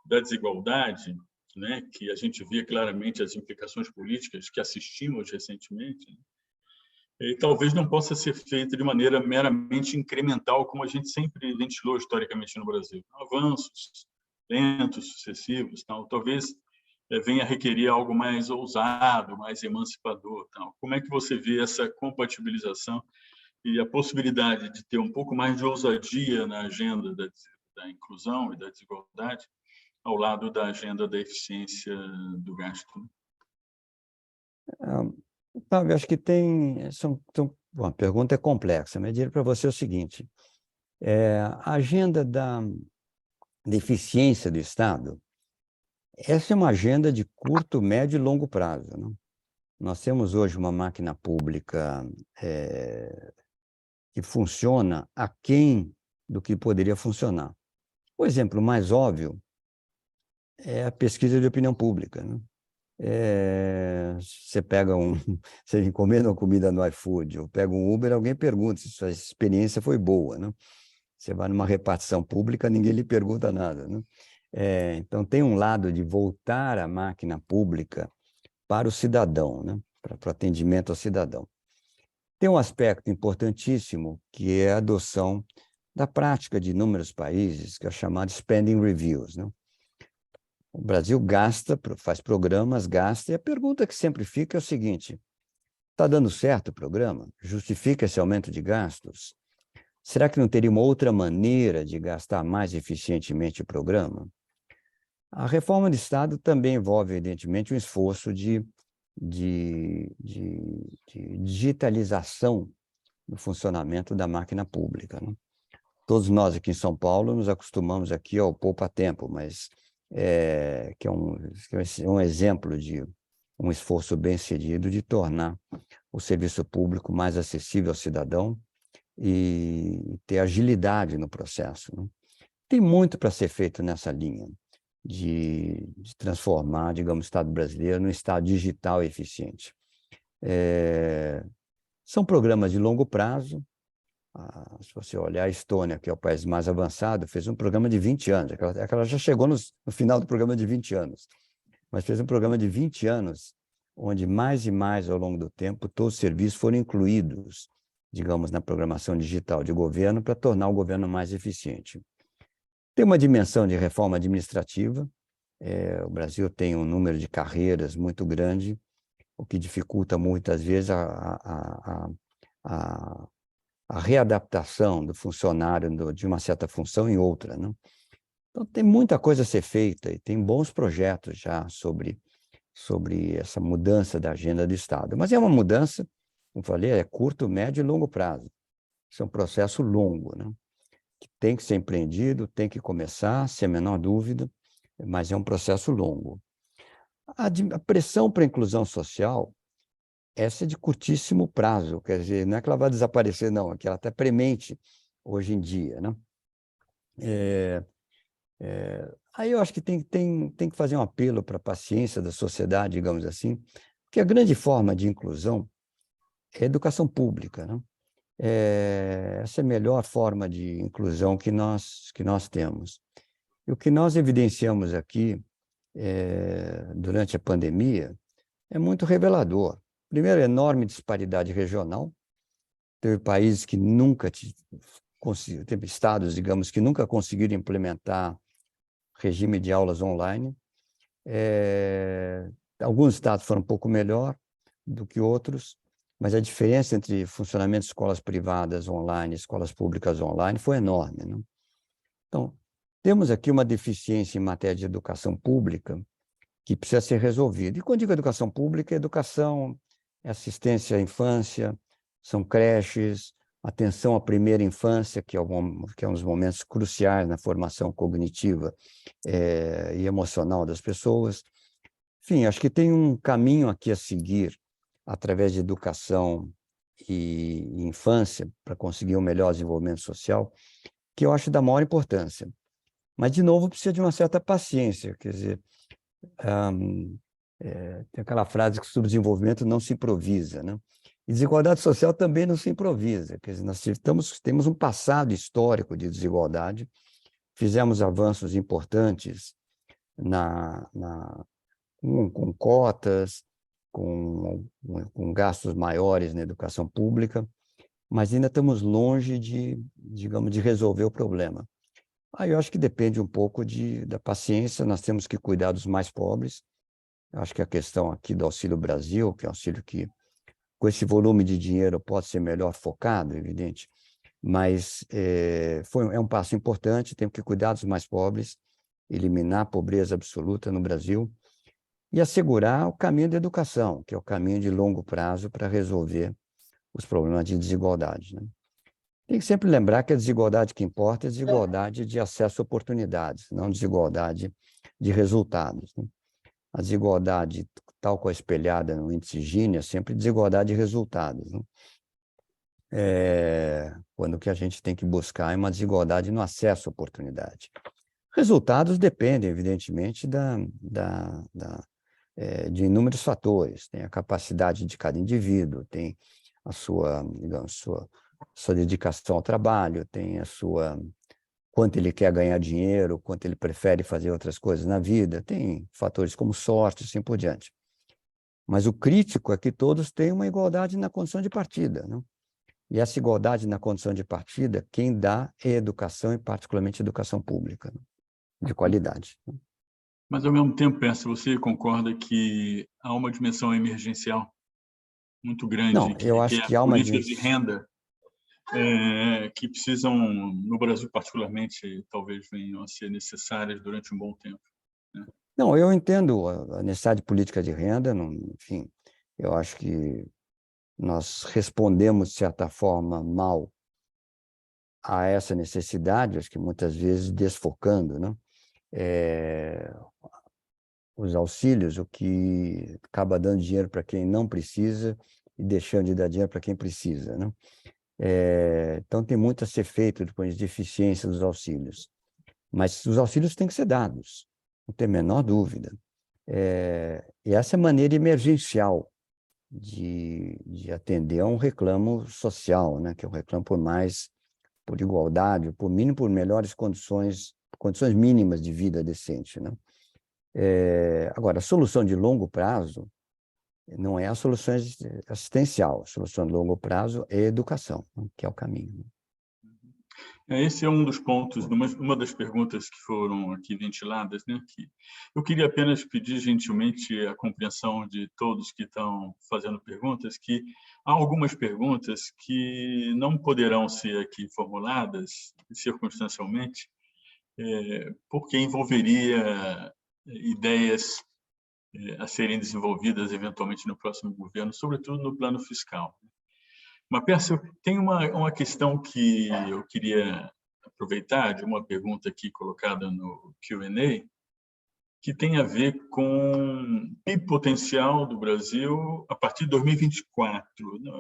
da desigualdade, né, que a gente vê claramente as implicações políticas que assistimos recentemente, e talvez não possa ser feito de maneira meramente incremental, como a gente sempre ventilou historicamente no Brasil. Avanços lentos, sucessivos, tal. Talvez venha a requerer algo mais ousado, mais emancipador, tal. Como é que você vê essa compatibilização e a possibilidade de ter um pouco mais de ousadia na agenda da inclusão e da desigualdade ao lado da agenda da eficiência do gasto? Sabe, acho que bom, a pergunta é complexa, mas eu diria para você o seguinte: a agenda da eficiência do Estado, essa é uma agenda de curto, médio e longo prazo, né? Nós temos hoje uma máquina pública que funciona aquém do que poderia funcionar. O exemplo mais óbvio é a pesquisa de opinião pública, né? Você você encomenda uma comida no iFood, ou pega um Uber, alguém pergunta se sua experiência foi boa, né? Você vai numa repartição pública, ninguém lhe pergunta nada, né? Então, tem um lado de voltar a máquina pública para o cidadão, né? Para o atendimento ao cidadão. Tem um aspecto importantíssimo, que é a adoção da prática de inúmeros países, que é chamada spending reviews, né? O Brasil gasta, faz programas, gasta, e a pergunta que sempre fica é o seguinte: está dando certo o programa? Justifica esse aumento de gastos? Será que não teria uma outra maneira de gastar mais eficientemente o programa? A reforma do Estado também envolve, evidentemente, um esforço de digitalização do funcionamento da máquina pública, né? Todos nós aqui em São Paulo nos acostumamos aqui ao poupa-tempo, mas que é um exemplo de um esforço bem-sucedido de tornar o serviço público mais acessível ao cidadão e ter agilidade no processo, né? Tem muito para ser feito nessa linha de transformar, digamos, o Estado brasileiro num Estado digital e eficiente. São programas de longo prazo. Se você olhar a Estônia, que é o país mais avançado, fez um programa de 20 anos. Ela já chegou no final do programa de 20 anos, mas fez um programa de 20 anos, onde mais e mais, ao longo do tempo, todos os serviços foram incluídos, digamos, na programação digital de governo para tornar o governo mais eficiente. Tem uma dimensão de reforma administrativa. O Brasil tem um número de carreiras muito grande, o que dificulta muitas vezes a readaptação do funcionário de uma certa função em outra, né? Então, tem muita coisa a ser feita e tem bons projetos já sobre essa mudança da agenda do Estado. Mas é uma mudança, como falei, é curto, médio e longo prazo. Isso é um processo longo, né? Que tem que ser empreendido, tem que começar, sem a menor dúvida, mas é um processo longo. A pressão para a inclusão social, essa é de curtíssimo prazo, quer dizer, não é que ela vai desaparecer, não, é que ela está premente hoje em dia, né? Aí eu acho que tem que fazer um apelo para a paciência da sociedade, digamos assim, porque a grande forma de inclusão é a educação pública, né? Essa é a melhor forma de inclusão que nós temos. E o que nós evidenciamos aqui durante a pandemia é muito revelador. Primeiro, enorme disparidade regional. Teve países que nunca teve estados, digamos, que nunca conseguiram implementar regime de aulas online. Alguns estados foram um pouco melhor do que outros, mas a diferença entre funcionamento de escolas privadas online e escolas públicas online foi enorme, né? Então, temos aqui uma deficiência em matéria de educação pública que precisa ser resolvida. E quando digo educação pública, educação, assistência à infância, são creches, atenção à primeira infância, que é um dos momentos cruciais na formação cognitiva e emocional das pessoas. Enfim, acho que tem um caminho aqui a seguir, através de educação e infância, para conseguir um melhor desenvolvimento social, que eu acho da maior importância. Mas, de novo, precisa de uma certa paciência, quer dizer, tem aquela frase que o subdesenvolvimento não se improvisa, né? E desigualdade social também não se improvisa, quer dizer, nós temos um passado histórico de desigualdade, fizemos avanços importantes com cotas, com gastos maiores na educação pública, mas ainda estamos longe digamos, de resolver o problema. Aí eu acho que depende um pouco da paciência, nós temos que cuidar dos mais pobres. Eu acho que a questão aqui do Auxílio Brasil, que é um auxílio que, com esse volume de dinheiro, pode ser melhor focado, evidente, mas é um passo importante, temos que cuidar dos mais pobres, eliminar a pobreza absoluta no Brasil e assegurar o caminho da educação, que é o caminho de longo prazo para resolver os problemas de desigualdade, né? Tem que sempre lembrar que a desigualdade que importa é a desigualdade de acesso a oportunidades, não desigualdade de resultados, né? A desigualdade, tal qual espelhada no índice Gini, é sempre desigualdade de resultados, né? Quando o que a gente tem que buscar é uma desigualdade no acesso à oportunidade. Resultados dependem, evidentemente, de inúmeros fatores. Tem a capacidade de cada indivíduo, tem a sua, digamos, sua dedicação ao trabalho, tem quanto ele quer ganhar dinheiro, quanto ele prefere fazer outras coisas na vida, tem fatores como sorte, assim por diante. Mas o crítico é que todos têm uma igualdade na condição de partida, né? E essa igualdade na condição de partida, quem dá é educação, e particularmente educação pública, né? De qualidade. Mas, ao mesmo tempo, você concorda que há uma dimensão emergencial muito grande, Não, eu que acho é que as há uma políticas de renda, que precisam, no Brasil particularmente, talvez venham a ser necessárias durante um bom tempo, né? Não, eu entendo a necessidade de política de renda, enfim, eu acho que nós respondemos, de certa forma, mal a essa necessidade, acho que muitas vezes desfocando, né? Os auxílios, o que acaba dando dinheiro para quem não precisa e deixando de dar dinheiro para quem precisa, né? Então, tem muito a ser feito do ponto de vista de eficiência dos auxílios. Mas os auxílios têm que ser dados, não tem a menor dúvida. E essa é a maneira emergencial de atender a um reclamo social, né? Que é um reclamo por igualdade, por mínimo, por melhores condições mínimas de vida decente, né? Agora, a solução de longo prazo não é a solução assistencial. A solução de longo prazo é a educação, que é o caminho. Esse é um dos pontos, uma das perguntas que foram aqui ventiladas, né? Que eu queria apenas pedir gentilmente a compreensão de todos que estão fazendo perguntas, que há algumas perguntas que não poderão ser aqui formuladas circunstancialmente, porque envolveria ideias a serem desenvolvidas eventualmente no próximo governo, sobretudo no plano fiscal. Mas, Pércio, tem uma questão que eu queria aproveitar de uma pergunta aqui colocada no Q&A, que tem a ver com o PIB potencial do Brasil a partir de 2024.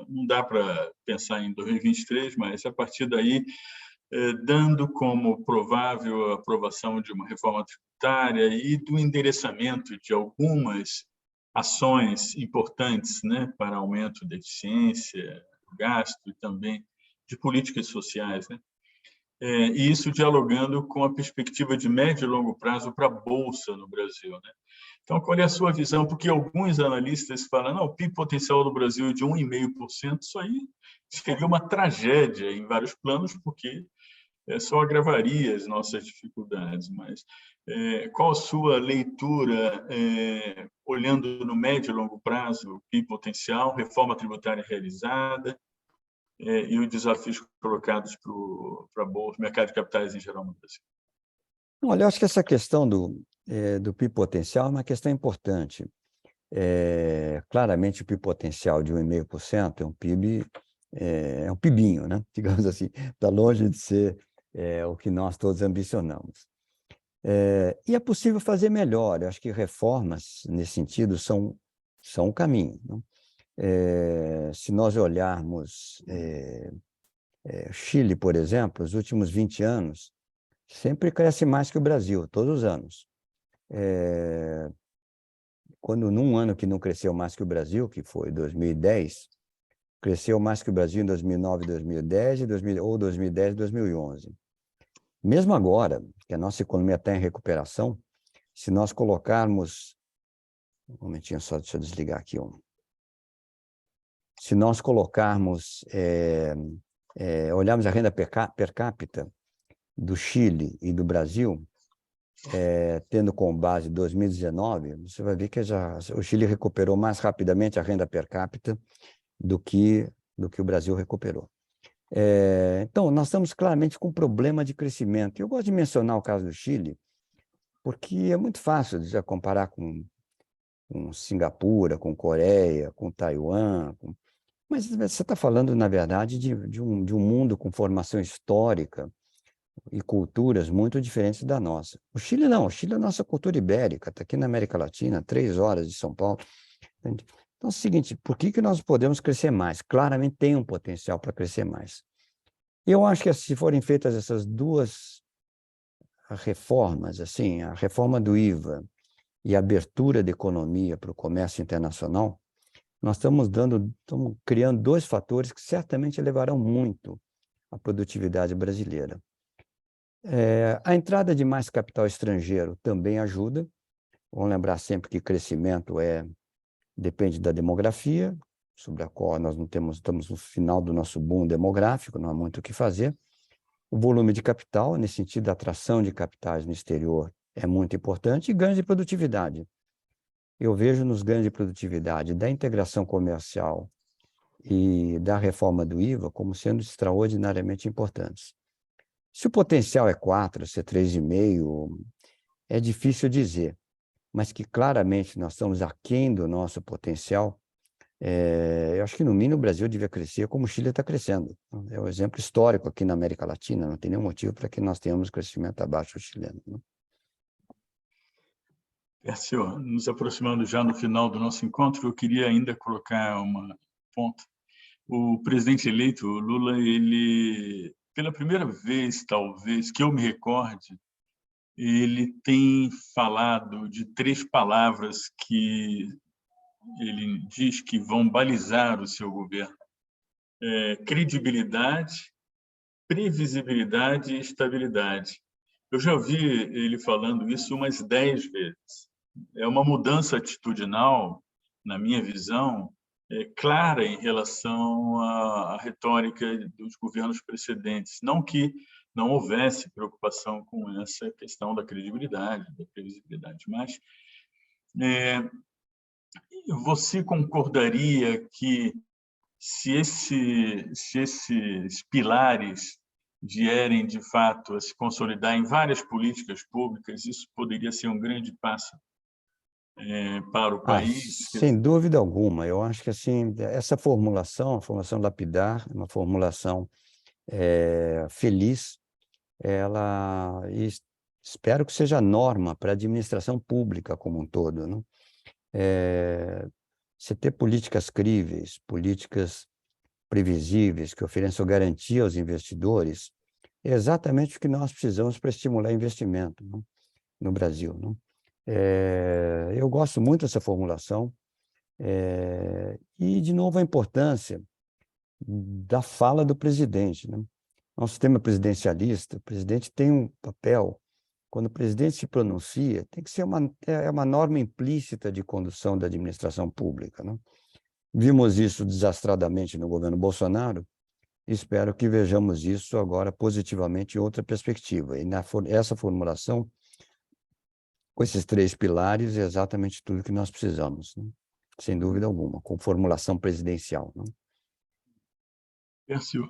Não dá para pensar em 2023, mas a partir daí, dando como provável a aprovação de uma reforma tributária e do endereçamento de algumas ações importantes, né, para aumento da eficiência, do gasto e também de políticas sociais, né? E isso dialogando com a perspectiva de médio e longo prazo para a Bolsa no Brasil, né? Então, qual é a sua visão? Porque alguns analistas falam, não, o PIB potencial do Brasil é de 1,5%, isso aí seria uma tragédia em vários planos, porque só agravaria as nossas dificuldades. Mas qual a sua leitura, olhando no médio e longo prazo, PIB potencial, reforma tributária realizada e os desafios colocados para o mercado de capitais em geral no Brasil? Olha, eu acho que essa questão do PIB potencial é uma questão importante. Claramente, o PIB potencial de 1,5% é um PIB, é um PIBinho, né? Digamos assim, está longe de ser o que nós todos ambicionamos. E é possível fazer melhor. Eu acho que reformas, nesse sentido, são o caminho, né? Se nós olharmos Chile, por exemplo, os últimos 20 anos, sempre cresce mais que o Brasil, todos os anos. Quando num ano que não cresceu mais que o Brasil, que foi 2010, cresceu mais que o Brasil em 2009, 2010, ou 2010, 2011. Mesmo agora, que a nossa economia está em recuperação, se nós colocarmos... Um momentinho só, deixa eu desligar aqui. Se nós colocarmos, olharmos a renda per capita do Chile e do Brasil, tendo como base 2019, você vai ver que o Chile recuperou mais rapidamente a renda per capita do que o Brasil recuperou. Então, nós estamos claramente com um problema de crescimento. Eu gosto de mencionar o caso do Chile, porque é muito fácil de comparar com Singapura, com Coreia, com Taiwan. Mas você está falando, na verdade, de um mundo com formação histórica e culturas muito diferentes da nossa. O Chile não, o Chile é a nossa cultura ibérica, está aqui na América Latina, 3 horas de São Paulo. Então, é o seguinte, por que nós podemos crescer mais? Claramente tem um potencial para crescer mais. Eu acho que se forem feitas essas duas reformas, assim, a reforma do IVA e a abertura da economia para o comércio internacional, nós estamos criando 2 fatores que certamente elevarão muito a produtividade brasileira. A entrada de mais capital estrangeiro também ajuda. Vamos lembrar sempre que crescimento depende da demografia, sobre a qual nós não estamos no final do nosso boom demográfico, não há muito o que fazer. O volume de capital, nesse sentido, a atração de capitais no exterior é muito importante, e ganhos de produtividade. Eu vejo nos ganhos de produtividade da integração comercial e da reforma do IVA como sendo extraordinariamente importantes. Se o potencial é 4, se é 3,5, é difícil dizer, mas que claramente nós estamos aquém do nosso potencial. Eu acho que, no mínimo, o Brasil devia crescer como o Chile está crescendo. É um exemplo histórico aqui na América Latina, não tem nenhum motivo para que nós tenhamos crescimento abaixo do chileno, né? Pércio, nos aproximando já no final do nosso encontro, eu queria ainda colocar uma ponto. O presidente eleito, Lula, ele, pela primeira vez, talvez, que eu me recorde, ele tem falado de 3 palavras que ele diz que vão balizar o seu governo: credibilidade, previsibilidade e estabilidade. Eu já ouvi ele falando isso umas 10 vezes. É uma mudança atitudinal, na minha visão, clara em relação à retórica dos governos precedentes. Não que não houvesse preocupação com essa questão da credibilidade, da previsibilidade, mas você concordaria que se esses pilares vierem, de fato, a se consolidar em várias políticas públicas, isso poderia ser um grande passo para o país? Sem dúvida alguma. Eu acho que assim, essa formulação, a formulação lapidar, uma formulação feliz, espero que seja norma para a administração pública como um todo, não? Você ter políticas críveis, políticas previsíveis, que ofereçam garantia aos investidores, é exatamente o que nós precisamos para estimular investimento, não? No Brasil, não? Eu gosto muito dessa formulação, e, de novo, a importância da fala do presidente, né? Nosso sistema presidencialista, o presidente tem um papel. Quando o presidente se pronuncia, tem que ser uma norma implícita de condução da administração pública, né? Vimos isso desastradamente no governo Bolsonaro, e espero que vejamos isso agora positivamente em outra perspectiva. E essa formulação, com esses 3 pilares, é exatamente tudo que nós precisamos, né? Sem dúvida alguma, com formulação presidencial, né? Pércio,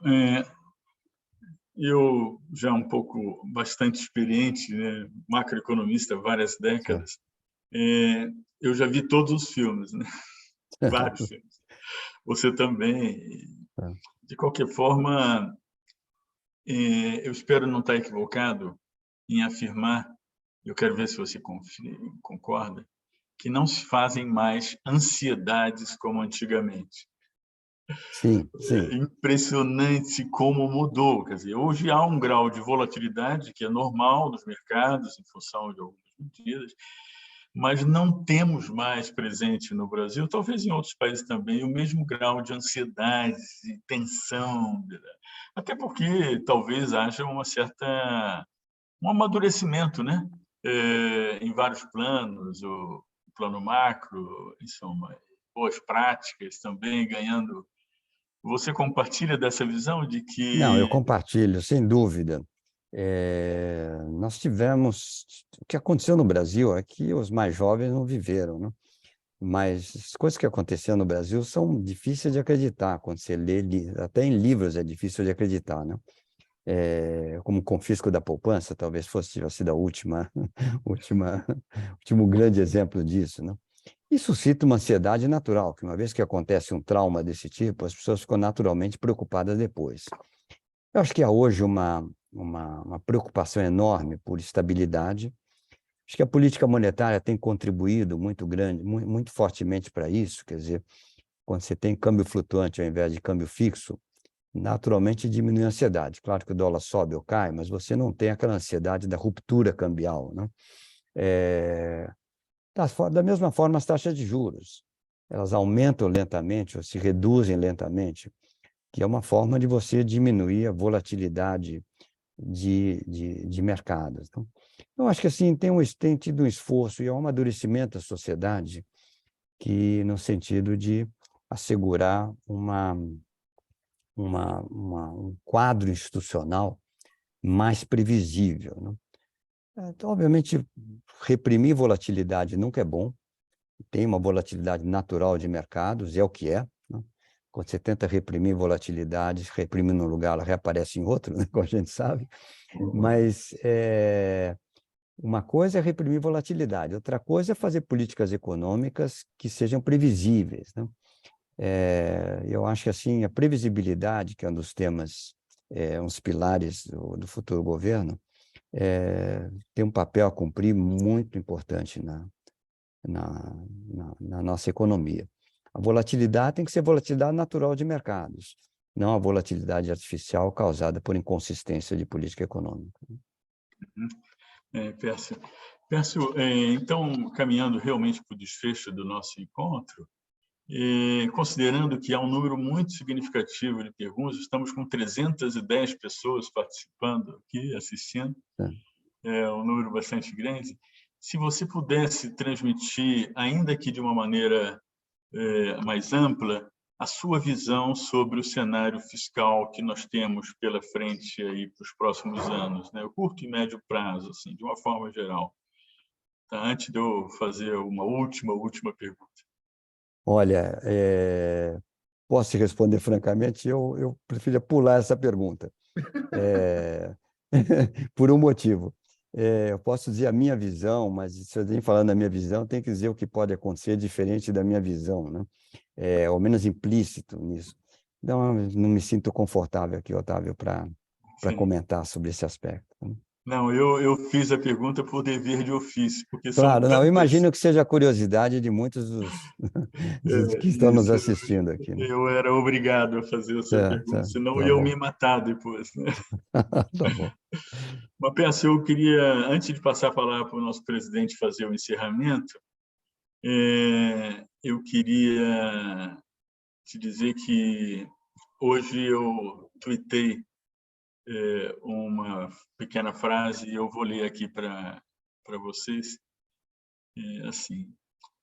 eu já bastante experiente, né, macroeconomista há várias décadas, eu já vi todos os filmes, né? Vários filmes. Você também. De qualquer forma, eu espero não estar equivocado em afirmar, eu quero ver se você concorda, que não se fazem mais ansiedades como antigamente. Sim, sim. É impressionante como mudou. Quer dizer, hoje há um grau de volatilidade que é normal nos mercados, em função de algumas medidas, mas não temos mais presente no Brasil, talvez em outros países também, o mesmo grau de ansiedade, de tensão, até porque talvez haja um amadurecimento, né? Em vários planos, o plano macro, em suma, boas práticas também ganhando. Você compartilha dessa visão de que... Não, eu compartilho, sem dúvida. Nós tivemos... O que aconteceu no Brasil é que os mais jovens não viveram, né? Mas as coisas que aconteceram no Brasil são difíceis de acreditar. Quando você lê, até em livros é difícil de acreditar, né? Como o confisco da poupança, talvez tivesse sido a último grande exemplo disso, né? Isso suscita uma ansiedade natural, que uma vez que acontece um trauma desse tipo, as pessoas ficam naturalmente preocupadas depois. Eu acho que há hoje uma preocupação enorme por estabilidade. Acho que a política monetária tem contribuído muito fortemente para isso. Quer dizer, quando você tem câmbio flutuante ao invés de câmbio fixo, naturalmente diminui a ansiedade. Claro que o dólar sobe ou cai, mas você não tem aquela ansiedade da ruptura cambial, né? Da mesma forma, as taxas de juros, elas aumentam lentamente ou se reduzem lentamente, que é uma forma de você diminuir a volatilidade de mercados. Então, eu acho que assim, tem tido um esforço e um amadurecimento da sociedade que, no sentido de assegurar um quadro institucional mais previsível, né? Então, obviamente, reprimir volatilidade nunca é bom. Tem uma volatilidade natural de mercados, é o que é, né? Quando você tenta reprimir volatilidade, reprime num lugar, ela reaparece em outro, né? Como a gente sabe. Mas uma coisa é reprimir volatilidade, outra coisa é fazer políticas econômicas que sejam previsíveis, né? Eu acho que assim, a previsibilidade, que é um dos temas, um dos pilares do futuro governo, tem um papel a cumprir muito importante na nossa economia. A volatilidade tem que ser volatilidade natural de mercados, não a volatilidade artificial causada por inconsistência de política econômica. Pércio, então, caminhando realmente para o desfecho do nosso encontro, considerando que há um número muito significativo de perguntas, estamos com 310 pessoas participando aqui, assistindo, é um número bastante grande. Se você pudesse transmitir, ainda que de uma maneira mais ampla, a sua visão sobre o cenário fiscal que nós temos pela frente aí para os próximos anos, né? O curto e médio prazo, assim, de uma forma geral. Tá? Antes de eu fazer uma última pergunta. Olha, posso te responder francamente, eu prefiro pular essa pergunta, por um motivo. Eu posso dizer a minha visão, mas se eu venho falando da minha visão, tem que dizer o que pode acontecer diferente da minha visão, né? Ao menos implícito nisso. Então, não me sinto confortável aqui, Otávio, para comentar sobre esse aspecto. Não, eu fiz a pergunta por dever de ofício, porque Claro, são não, eu tantas... imagino que seja a curiosidade de muitos dos que estão nos assistindo aqui. Né? Eu era obrigado a fazer essa pergunta, senão iam me matar depois. Né? Tá bom. Mas, Pércio, eu queria, antes de passar a palavra para o nosso presidente fazer o encerramento, eu queria te dizer que hoje eu tuitei uma pequena frase e eu vou ler aqui para vocês. Assim,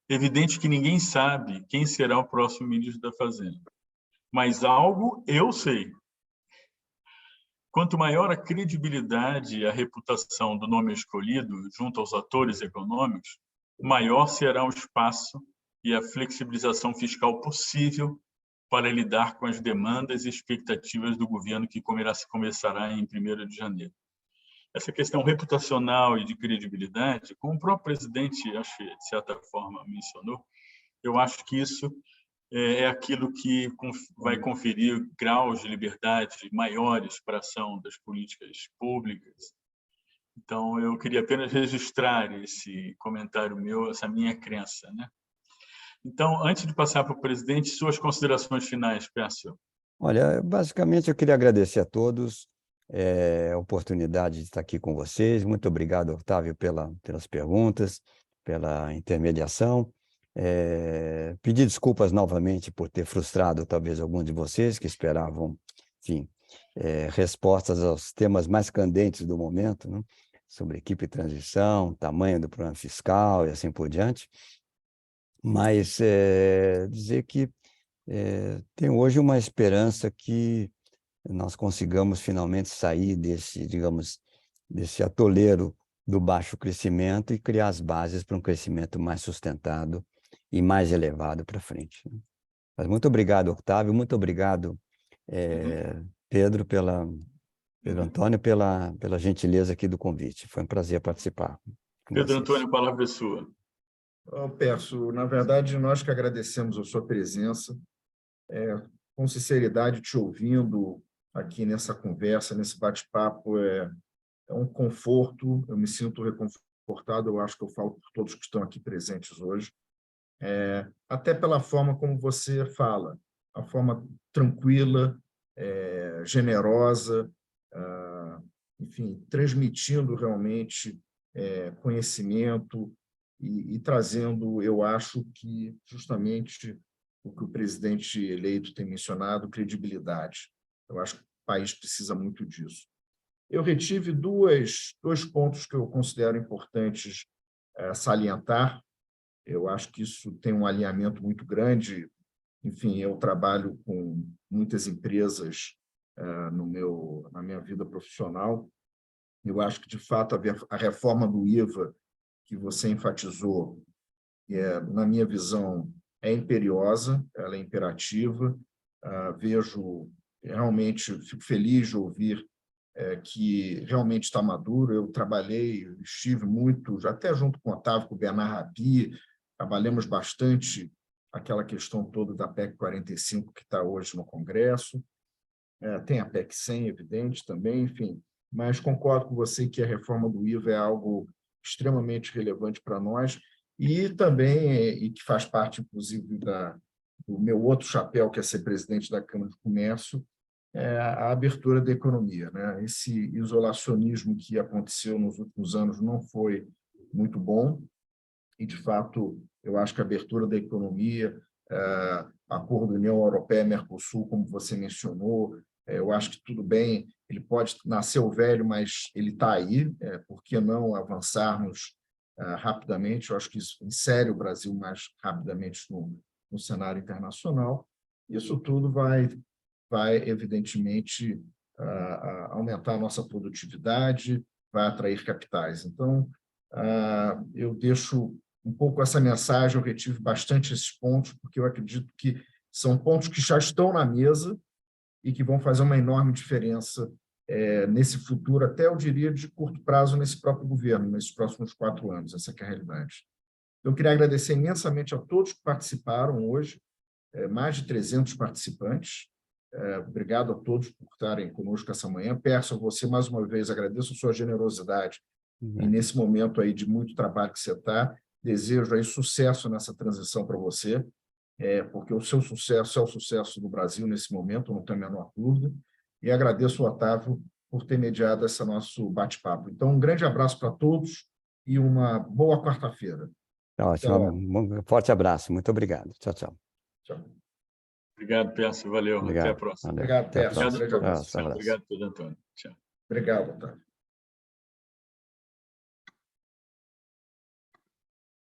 evidente que ninguém sabe quem será o próximo ministro da Fazenda, mas algo eu sei. Quanto maior a credibilidade e a reputação do nome escolhido junto aos atores econômicos, maior será o espaço e a flexibilização fiscal possível para lidar com as demandas e expectativas do governo que começará em 1º de janeiro. Essa questão reputacional e de credibilidade, como o próprio presidente, acho que, de certa forma, mencionou, eu acho que isso é aquilo que vai conferir graus de liberdade maiores para a ação das políticas públicas. Então, eu queria apenas registrar esse comentário meu, essa minha crença, né? Então, antes de passar para o presidente, suas considerações finais, Pércio. Olha, basicamente eu queria agradecer a todos a oportunidade de estar aqui com vocês. Muito obrigado, Otávio, pelas perguntas, pela intermediação. Pedir desculpas novamente por ter frustrado talvez alguns de vocês que esperavam, enfim, respostas aos temas mais candentes do momento, né? Sobre equipe de transição, tamanho do programa fiscal e assim por diante. Mas dizer que tenho hoje uma esperança que nós consigamos finalmente sair desse, digamos, desse atoleiro do baixo crescimento e criar as bases para um crescimento mais sustentado e mais elevado para frente. Mas muito obrigado, Otávio, muito obrigado, Pedro Antônio, pela gentileza aqui do convite. Foi um prazer participar. Pedro Antônio, a palavra é sua. Pércio, na verdade, nós que agradecemos a sua presença, com sinceridade, te ouvindo aqui nessa conversa, nesse bate-papo, é um conforto, eu me sinto reconfortado, eu acho que eu falo por todos que estão aqui presentes hoje, até pela forma como você fala, a forma tranquila, generosa, enfim, transmitindo realmente conhecimento e trazendo, eu acho que justamente o que o presidente eleito tem mencionado, credibilidade. Eu acho que o país precisa muito disso. Eu retive dois pontos que eu considero importantes salientar. Eu acho que isso tem um alinhamento muito grande. Enfim, eu trabalho com muitas empresas na minha vida profissional. Eu acho que, de fato, a reforma do IVA que você enfatizou, na minha visão, é imperiosa, ela é imperativa. Realmente, fico feliz de ouvir que realmente está maduro. Eu estive muito, até junto com o Otávio, com o Bernard Rabi, trabalhamos bastante aquela questão toda da PEC 45, que está hoje no Congresso. Tem a PEC 100, evidente, também, enfim. Mas concordo com você que a reforma do IVA é algo extremamente relevante para nós e também que faz parte, inclusive, do meu outro chapéu, que é ser presidente da Câmara de Comércio, é a abertura da economia, né? Esse isolacionismo que aconteceu nos últimos anos não foi muito bom e, de fato, eu acho que a abertura da economia, acordo União Europeia-Mercosul, como você mencionou, eu acho que tudo bem, ele pode nascer velho, mas ele está aí, por que não avançarmos rapidamente? Eu acho que isso insere o Brasil mais rapidamente no cenário internacional. Isso tudo vai evidentemente, aumentar a nossa produtividade, vai atrair capitais. Então, eu deixo um pouco essa mensagem, eu retive bastante esses pontos, porque eu acredito que são pontos que já estão na mesa e que vão fazer uma enorme diferença nesse futuro, até eu diria de curto prazo, nesse próprio governo, nesses próximos 4 anos, essa que é a realidade. Eu queria agradecer imensamente a todos que participaram hoje, mais de 300 participantes. Obrigado a todos por estarem conosco essa manhã. Peço a você, mais uma vez, agradeço a sua generosidade e nesse momento aí de muito trabalho que você está. Desejo aí sucesso nessa transição para você, porque o seu sucesso é o sucesso do Brasil nesse momento, não tenho a menor dúvida. E agradeço ao Otávio por ter mediado esse nosso bate-papo. Então, um grande abraço para todos e uma boa quarta-feira. Ótimo, um forte abraço. Muito obrigado. Tchau, tchau. Tchau. Obrigado, Pécio. Valeu. Obrigado. Até a próxima. Valeu. Obrigado, Até a Pécio. próxima. Grande abraço. Obrigado, Pedro Antônio. Tchau. Obrigado, Otávio.